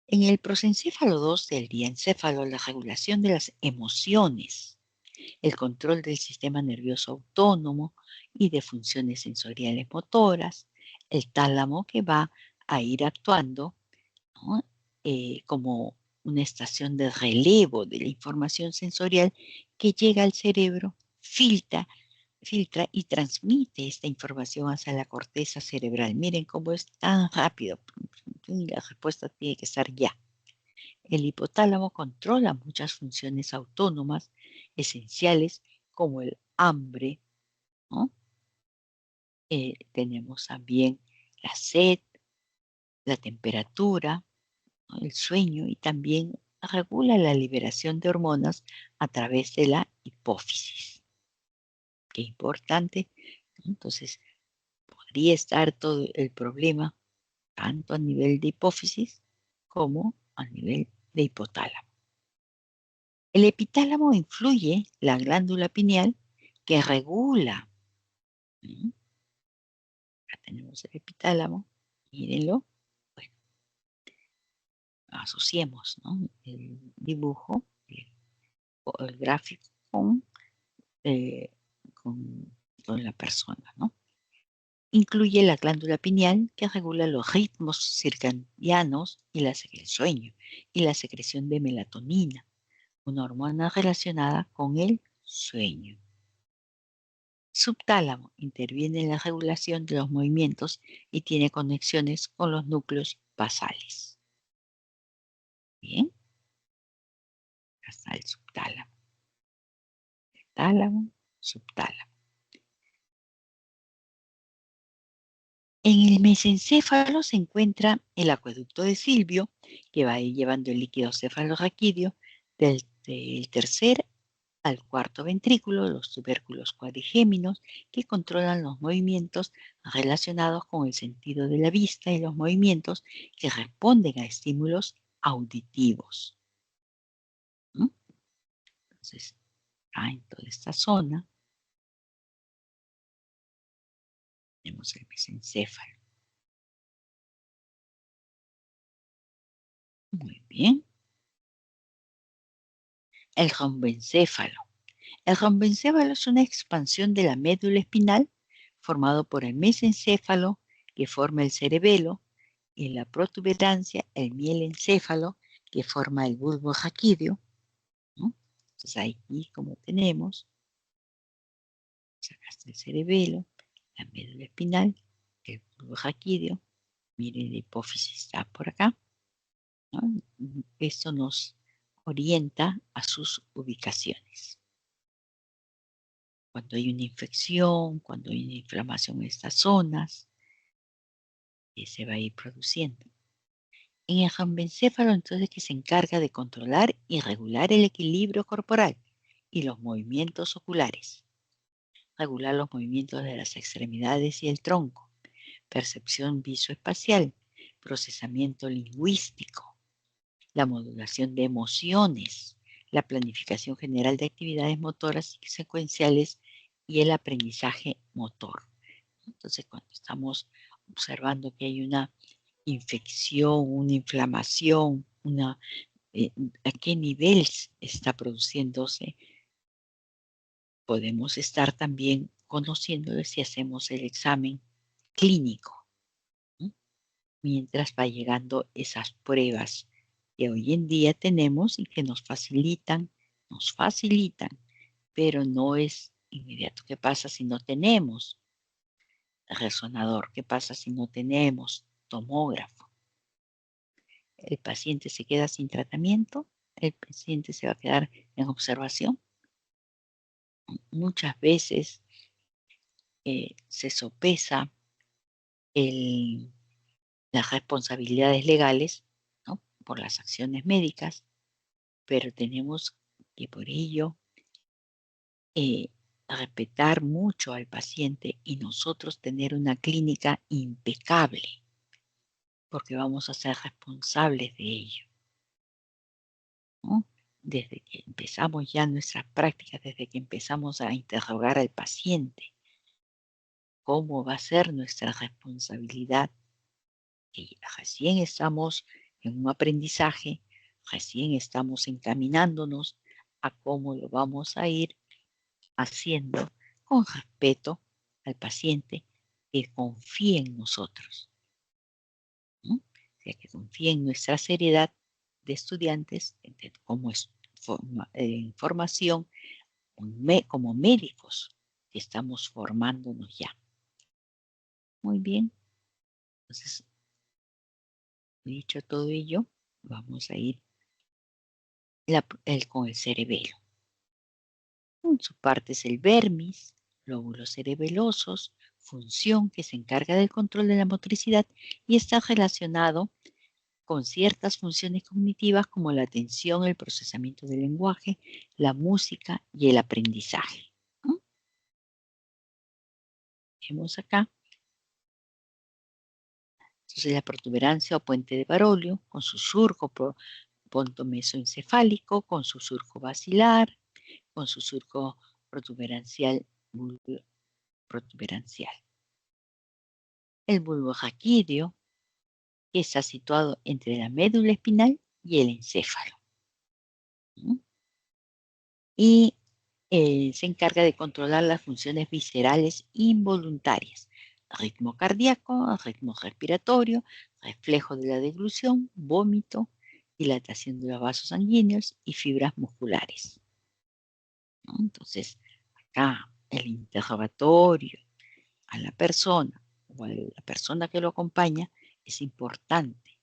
En el prosencéfalo 2 del diencéfalo, la regulación de las emociones, el control del sistema nervioso autónomo y de funciones sensoriales motoras, el tálamo que va a ir actuando, ¿no? Como una estación de relevo de la información sensorial que llega al cerebro, filtra y transmite esta información hacia la corteza cerebral. Miren cómo es tan rápido. La respuesta tiene que estar ya. El hipotálamo controla muchas funciones autónomas esenciales como el hambre, ¿no? Tenemos también la sed, la temperatura, ¿no? El sueño y también regula la liberación de hormonas a través de la hipófisis. Qué importante, ¿no? Entonces, podría estar todo el problema tanto a nivel de hipófisis como a nivel de hipotálamo. El epitálamo influye la glándula pineal que regula. ¿Mm? Acá tenemos el epitálamo, mírenlo. Bueno, asociemos, ¿no? El dibujo, el gráfico eh, con, con la persona, ¿no? Incluye la glándula pineal que regula los ritmos circadianos y el sueño y la secreción de melatonina, una hormona relacionada con el sueño. Subtálamo interviene en la regulación de los movimientos y tiene conexiones con los núcleos basales. Bien, hasta el subtálamo. Tálamo, subtálamo. En el mesencéfalo se encuentra el acueducto de Silvio, que va a ir llevando el líquido cefalorraquídeo del tercer al cuarto ventrículo, los tubérculos cuadrigéminos, que controlan los movimientos relacionados con el sentido de la vista y los movimientos que responden a estímulos auditivos. ¿Mm? Entonces, en toda esta zona tenemos el mesencéfalo. Muy bien. El romboencéfalo. El romboencéfalo es una expansión de la médula espinal formado por el mesencéfalo que forma el cerebelo y la protuberancia, el mielencéfalo que forma el bulbo raquídeo, ¿no? Entonces aquí como tenemos, sacaste el cerebelo, la médula espinal, el bulbo raquídeo, miren la hipófisis está por acá, ¿no? Esto nos orienta a sus ubicaciones. Cuando hay una infección, cuando hay una inflamación en estas zonas, se va a ir produciendo. En el rambencéfalo, entonces, que se encarga de controlar y regular el equilibrio corporal y los movimientos oculares, regular los movimientos de las extremidades y el tronco, percepción visoespacial, procesamiento lingüístico, la modulación de emociones, la planificación general de actividades motoras y secuenciales y el aprendizaje motor. Entonces, cuando estamos observando que hay una infección, una inflamación, a qué nivel está produciéndose, podemos estar también conociéndolo si hacemos el examen clínico, ¿no? Mientras va llegando esas pruebas que hoy en día tenemos y que nos facilitan, pero no es inmediato. ¿Qué pasa si no tenemos resonador? ¿Qué pasa si no tenemos tomógrafo? El paciente se queda sin tratamiento, el paciente se va a quedar en observación. Muchas veces se sopesa el, las responsabilidades legales, ¿no? Por las acciones médicas, pero tenemos que por ello eh, respetar mucho al paciente y nosotros tener una clínica impecable, porque vamos a ser responsables de ello, ¿no? Desde que empezamos ya nuestras prácticas, desde que empezamos a interrogar al paciente, cómo va a ser nuestra responsabilidad, que recién estamos en un aprendizaje, recién estamos encaminándonos a cómo lo vamos a ir haciendo con respeto al paciente que confíe en nosotros, ¿no? O sea, que confíe en nuestra seriedad de estudiantes, como es formación, como médicos que estamos formándonos ya. Muy bien, entonces, dicho todo ello, vamos a ir con el cerebelo. En su parte es el vermis, lóbulos cerebelosos, función que se encarga del control de la motricidad y está relacionado con ciertas funciones cognitivas como la atención, el procesamiento del lenguaje, la música y el aprendizaje, ¿no? Vemos acá, entonces la protuberancia o puente de Barolio con su surco ponto mesoencefálico, con su surco basilar, con su surco protuberancial, protuberancial. El bulbo raquídeo, que está situado entre la médula espinal y el encéfalo, ¿no? Y se encarga de controlar las funciones viscerales involuntarias, ritmo cardíaco, ritmo respiratorio, reflejo de la deglución, vómito, dilatación de los vasos sanguíneos y fibras musculares, ¿no? Entonces, acá el interrogatorio a la persona o a la persona que lo acompaña es importante.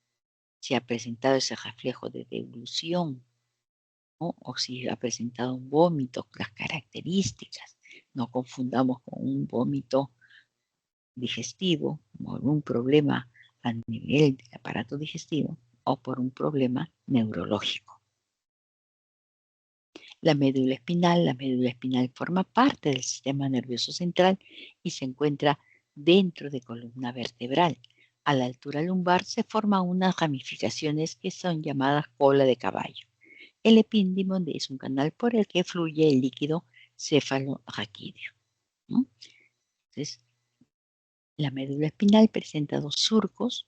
Si ha presentado ese reflejo de deglución, ¿no? O si ha presentado un vómito, las características. No confundamos con un vómito digestivo, por un problema a nivel del aparato digestivo o por un problema neurológico. La médula espinal forma parte del sistema nervioso central y se encuentra dentro de columna vertebral. A la altura lumbar se forman unas ramificaciones que son llamadas cola de caballo. El epíndimo es un canal por el que fluye el líquido cefalorraquídeo, ¿no? Entonces, la médula espinal presenta dos surcos.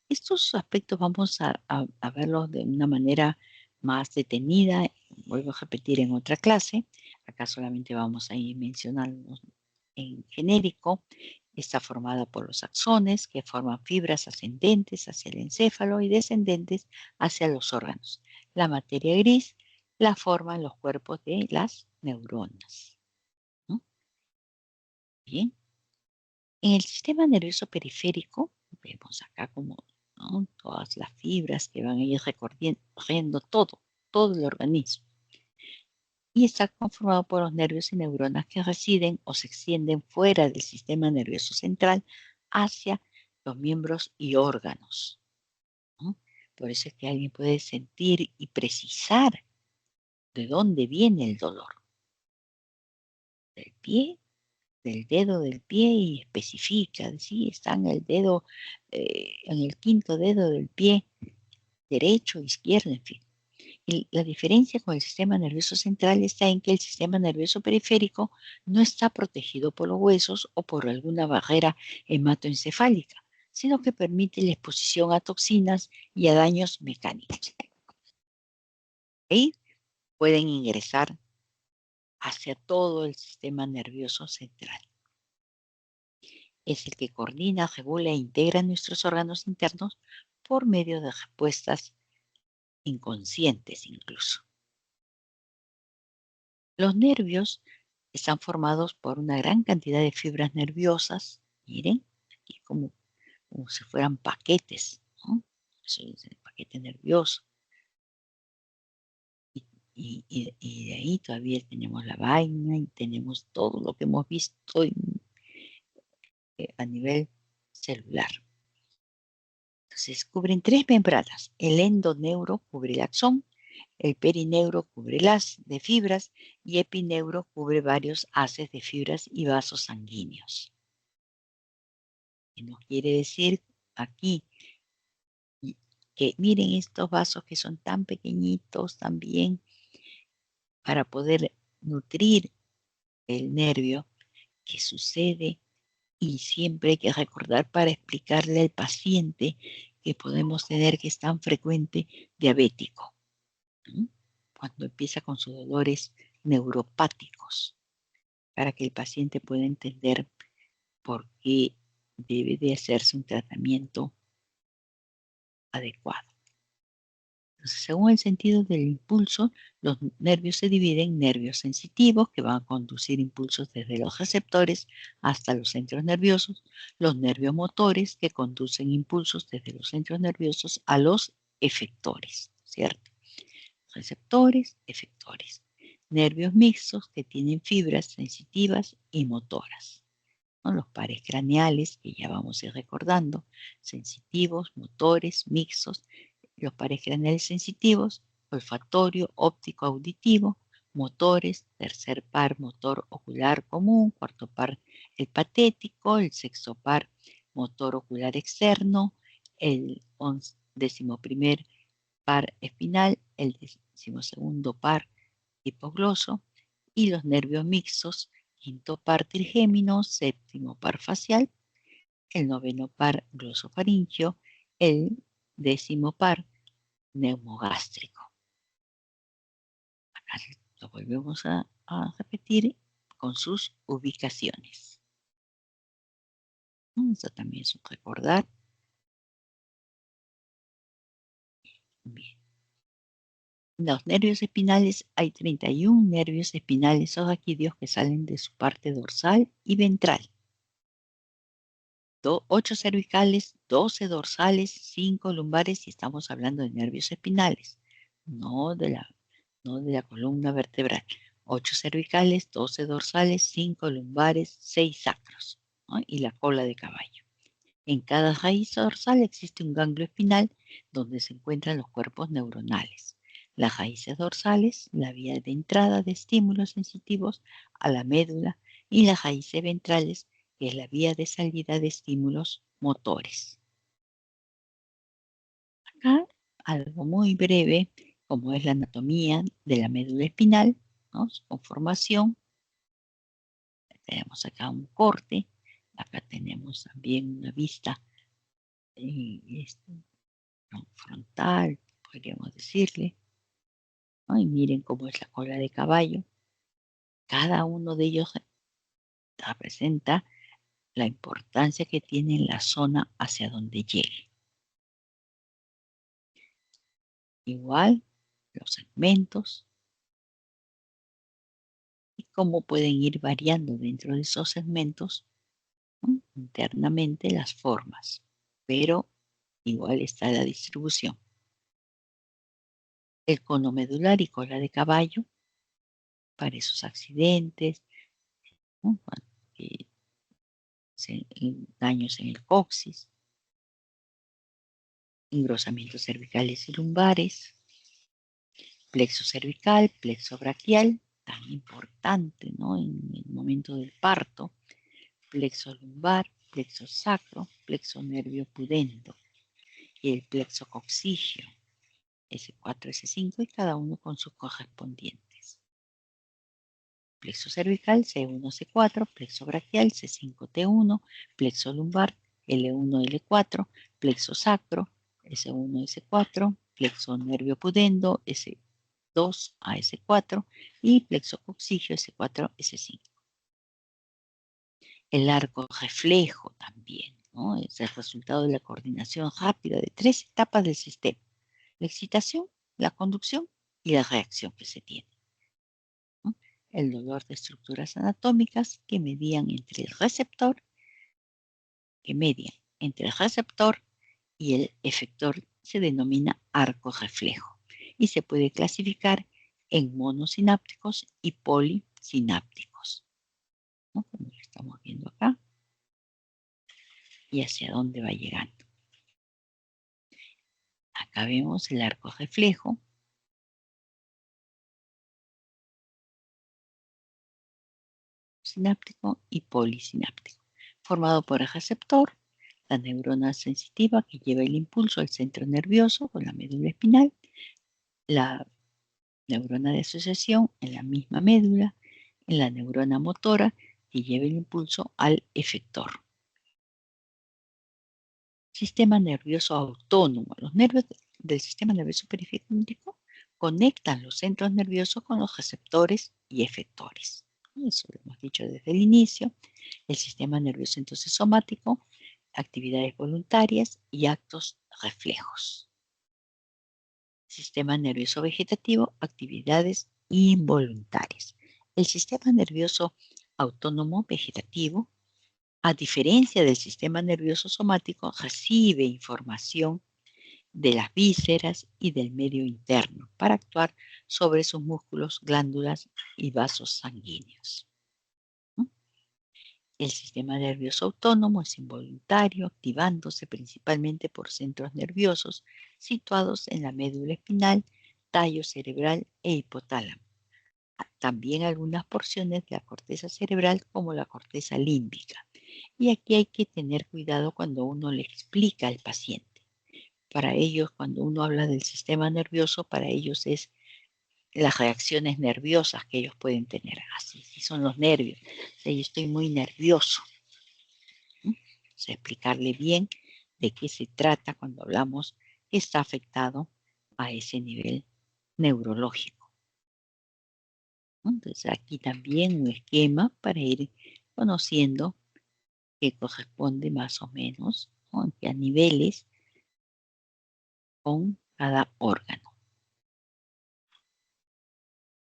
Estos aspectos vamos a verlos de una manera más detenida. Vuelvo a repetir en otra clase. Acá solamente vamos a ir mencionando en genérico. Está formada por los axones que forman fibras ascendentes hacia el encéfalo y descendentes hacia los órganos. La materia gris la forman los cuerpos de las neuronas, ¿no? Bien. En el sistema nervioso periférico, vemos acá como ¿no? Todas las fibras que van a ir recorriendo todo el organismo. Y está conformado por los nervios y neuronas que residen o se extienden fuera del sistema nervioso central hacia los miembros y órganos, ¿no? Por eso es que alguien puede sentir y precisar de dónde viene el dolor. Del pie, del dedo del pie y especifica, sí, está en el dedo, en el quinto dedo del pie derecho, izquierdo, en fin. Y la diferencia con el sistema nervioso central está en que el sistema nervioso periférico no está protegido por los huesos o por alguna barrera hematoencefálica, sino que permite la exposición a toxinas y a daños mecánicos. Ahí pueden ingresar hacia todo el sistema nervioso central. Es el que coordina, regula e integra nuestros órganos internos por medio de respuestas inconscientes incluso. Los nervios están formados por una gran cantidad de fibras nerviosas, miren, aquí como si fueran paquetes, ¿no? Eso es el paquete nervioso. Y de ahí todavía tenemos la vaina y tenemos todo lo que hemos visto a nivel celular. Entonces, cubren tres membranas. El endoneuro cubre el axón, el perineuro cubre el haz de fibras y epineuro cubre varios haces de fibras y vasos sanguíneos. ¿Qué nos quiere decir aquí? Que miren estos vasos que son tan pequeñitos también para poder nutrir el nervio. ¿Qué sucede? Y siempre hay que recordar para explicarle al paciente que podemos tener que es tan frecuente diabético, ¿no? Cuando empieza con sus dolores neuropáticos, para que el paciente pueda entender por qué debe de hacerse un tratamiento adecuado. Entonces, según el sentido del impulso, los nervios se dividen en nervios sensitivos, que van a conducir impulsos desde los receptores hasta los centros nerviosos, los nervios motores, que conducen impulsos desde los centros nerviosos a los efectores, ¿cierto? Receptores, efectores. Nervios mixtos, que tienen fibras sensitivas y motoras, ¿no? Los pares craneales, que ya vamos a ir recordando, sensitivos, motores, mixtos. Los pares craneales sensitivos, olfatorio, óptico, auditivo, motores, tercer par motor ocular común, cuarto par el patético, el sexto par motor ocular externo, el 11º par espinal, el 12º par hipogloso y los nervios mixtos, quinto par trigémino, séptimo par facial, el noveno par glosofaringeo, el 10º par neumogástrico. Acá lo volvemos a repetir con sus ubicaciones. Esto también es un recordar. Bien. Los nervios espinales, hay 31 nervios espinales o raquídeos que salen de su parte dorsal y ventral. 8 cervicales, 12 dorsales, 5 lumbares y estamos hablando de nervios espinales, no de la columna vertebral. 8 cervicales, 12 dorsales, 5 lumbares, 6 sacros, ¿no? Y la cola de caballo. En cada raíz dorsal existe un ganglio espinal donde se encuentran los cuerpos neuronales. Las raíces dorsales, la vía de entrada de estímulos sensitivos a la médula, y las raíces ventrales, que es la vía de salida de estímulos motores. Acá algo muy breve, como es la anatomía de la médula espinal, ¿no? Su conformación. Tenemos acá un corte, acá tenemos también una vista frontal, podríamos decirle, ¿no? Y miren cómo es la cola de caballo. Cada uno de ellos representa la importancia que tiene en la zona hacia donde llegue. Igual los segmentos y cómo pueden ir variando dentro de esos segmentos, ¿no? Internamente las formas, pero igual está la distribución. El cono medular y cola de caballo, para esos accidentes, ¿no? Daños en el coxis, engrosamientos cervicales y lumbares, plexo cervical, plexo braquial, tan importante, ¿no? En el momento del parto, plexo lumbar, plexo sacro, plexo nervio pudendo y el plexo coxigio, S4, S5 y cada uno con sus correspondientes. Plexo cervical, C1, C4, plexo braquial, C5, T1, plexo lumbar, L1, L4, plexo sacro, S1, S4, plexo nervio pudendo, S2 a S4 y plexo coxigio, S4, S5. El arco reflejo también, ¿no? Es el resultado de la coordinación rápida de 3 etapas del sistema: la excitación, la conducción y la reacción que se tiene, ¿no? El dolor de estructuras anatómicas que median entre el receptor y el efector se denomina arco reflejo y se puede clasificar en monosinápticos y polisinápticos, ¿no? Como lo estamos viendo acá y hacia dónde va llegando. Acá vemos el arco reflejo, sináptico y polisináptico, formado por el receptor, la neurona sensitiva que lleva el impulso al centro nervioso con la médula espinal, la neurona de asociación en la misma médula, en la neurona motora que lleva el impulso al efector. Sistema nervioso autónomo. Los nervios del sistema nervioso periférico conectan los centros nerviosos con los receptores y efectores. Eso lo hemos dicho desde el inicio. El sistema nervioso entonces somático, actividades voluntarias y actos reflejos. Sistema nervioso vegetativo, actividades involuntarias. El sistema nervioso autónomo vegetativo, a diferencia del sistema nervioso somático, recibe información de las vísceras y del medio interno para actuar sobre sus músculos, glándulas y vasos sanguíneos. El sistema nervioso autónomo es involuntario, activándose principalmente por centros nerviosos situados en la médula espinal, tallo cerebral e hipotálamo. También algunas porciones de la corteza cerebral como la corteza límbica. Y aquí hay que tener cuidado cuando uno le explica al paciente. Para ellos, cuando uno habla del sistema nervioso, para ellos es las reacciones nerviosas que ellos pueden tener. Así son los nervios. O sea, yo estoy muy nervioso. O sea, explicarle bien de qué se trata cuando hablamos que está afectado a ese nivel neurológico. Entonces aquí también un esquema para ir conociendo qué corresponde más o menos, ¿no? A niveles con cada órgano.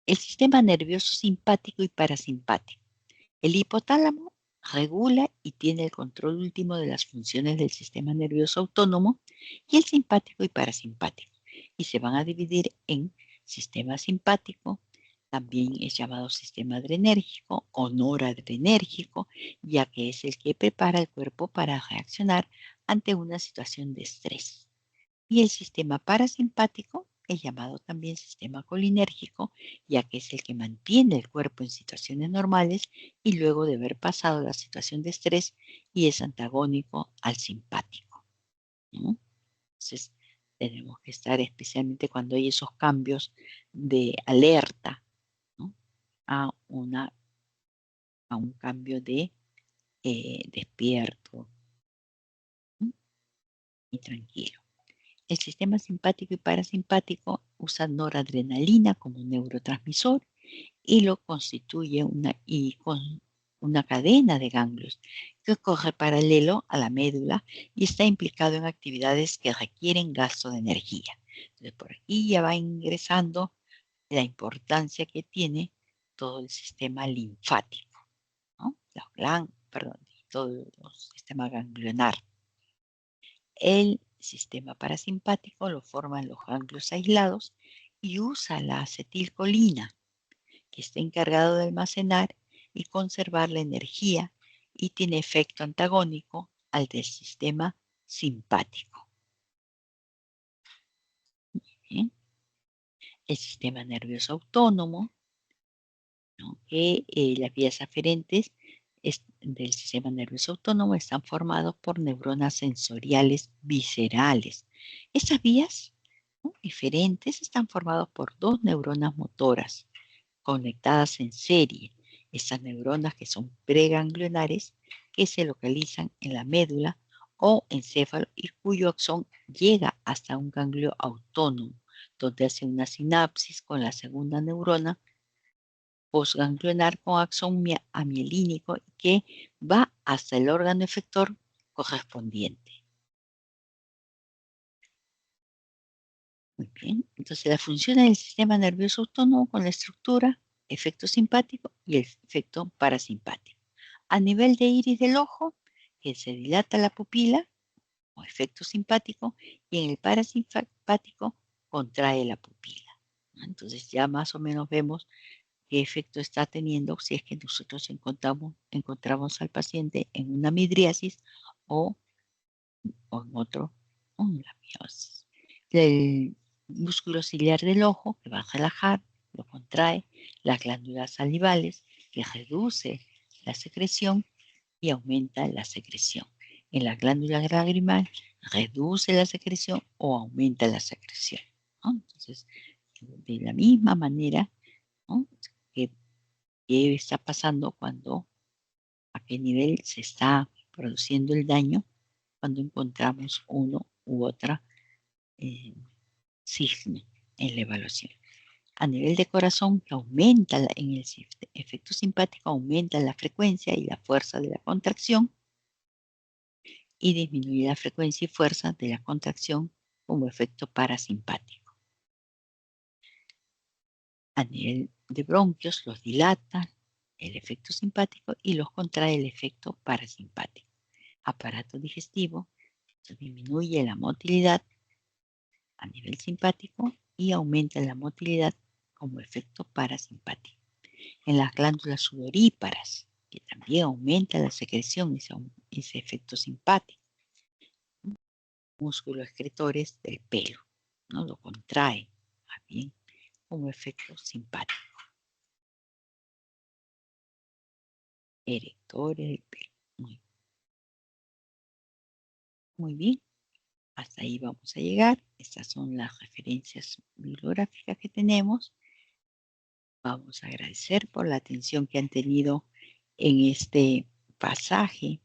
El sistema nervioso simpático y parasimpático. El hipotálamo regula y tiene el control último de las funciones del sistema nervioso autónomo y el simpático y parasimpático. Y se van a dividir en sistema simpático, también es llamado sistema adrenérgico o noradrenérgico, ya que es el que prepara el cuerpo para reaccionar ante una situación de estrés. Y el sistema parasimpático es llamado también sistema colinérgico, ya que es el que mantiene el cuerpo en situaciones normales y luego de haber pasado la situación de estrés y es antagónico al simpático, ¿no? Entonces, tenemos que estar especialmente cuando hay esos cambios de alerta, ¿no? a, a un cambio de despierto, ¿no? Y tranquilo. El sistema simpático y parasimpático usa noradrenalina como neurotransmisor y lo constituye con una cadena de ganglios que corre paralelo a la médula y está implicado en actividades que requieren gasto de energía. Entonces, por aquí ya va ingresando la importancia que tiene todo el sistema linfático, ¿no? Todo el sistema ganglionar. El sistema parasimpático lo forman los ganglios aislados y usa la acetilcolina, que está encargado de almacenar y conservar la energía y tiene efecto antagónico al del sistema simpático. ¿Bien? El sistema nervioso autónomo, ¿no? Que las vías aferentes del sistema nervioso autónomo están formados por neuronas sensoriales viscerales. Estas vías, ¿no?, eferentes están formadas por dos neuronas motoras conectadas en serie. Estas neuronas que son preganglionares, que se localizan en la médula o encéfalo y cuyo axón llega hasta un ganglio autónomo, donde hace una sinapsis con la segunda neurona postganglionar con axón amielínico que va hasta el órgano efector correspondiente. Muy bien, entonces la función del sistema nervioso autónomo con la estructura, efecto simpático y el efecto parasimpático. A nivel de iris del ojo, que se dilata la pupila o efecto simpático, y en el parasimpático contrae la pupila. Entonces ya más o menos vemos qué efecto está teniendo si es que nosotros encontramos al paciente en una midriasis o en otro, la miosis. El músculo ciliar del ojo que va a relajar, lo contrae, las glándulas salivales que reduce la secreción y aumenta la secreción. En la glándula lagrimal reduce la secreción o aumenta la secreción, ¿no? Entonces, de la misma manera, ¿no?, que qué está pasando a qué nivel se está produciendo el daño cuando encontramos uno u otra signo en la evaluación. A nivel de corazón, que aumenta en el efecto simpático, aumenta la frecuencia y la fuerza de la contracción y disminuye la frecuencia y fuerza de la contracción como efecto parasimpático. A nivel de bronquios, los dilata el efecto simpático y los contrae el efecto parasimpático. Aparato digestivo, disminuye la motilidad a nivel simpático y aumenta la motilidad como efecto parasimpático. En las glándulas sudoríparas, que también aumenta la secreción, ese efecto simpático. Músculos excretores del pelo, ¿no?, lo contrae más bien como efecto simpático. Erectores del pelo. Muy bien. Hasta ahí vamos a llegar. Estas son las referencias bibliográficas que tenemos. Vamos a agradecer por la atención que han tenido en este pasaje,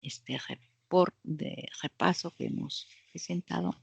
este repaso que hemos presentado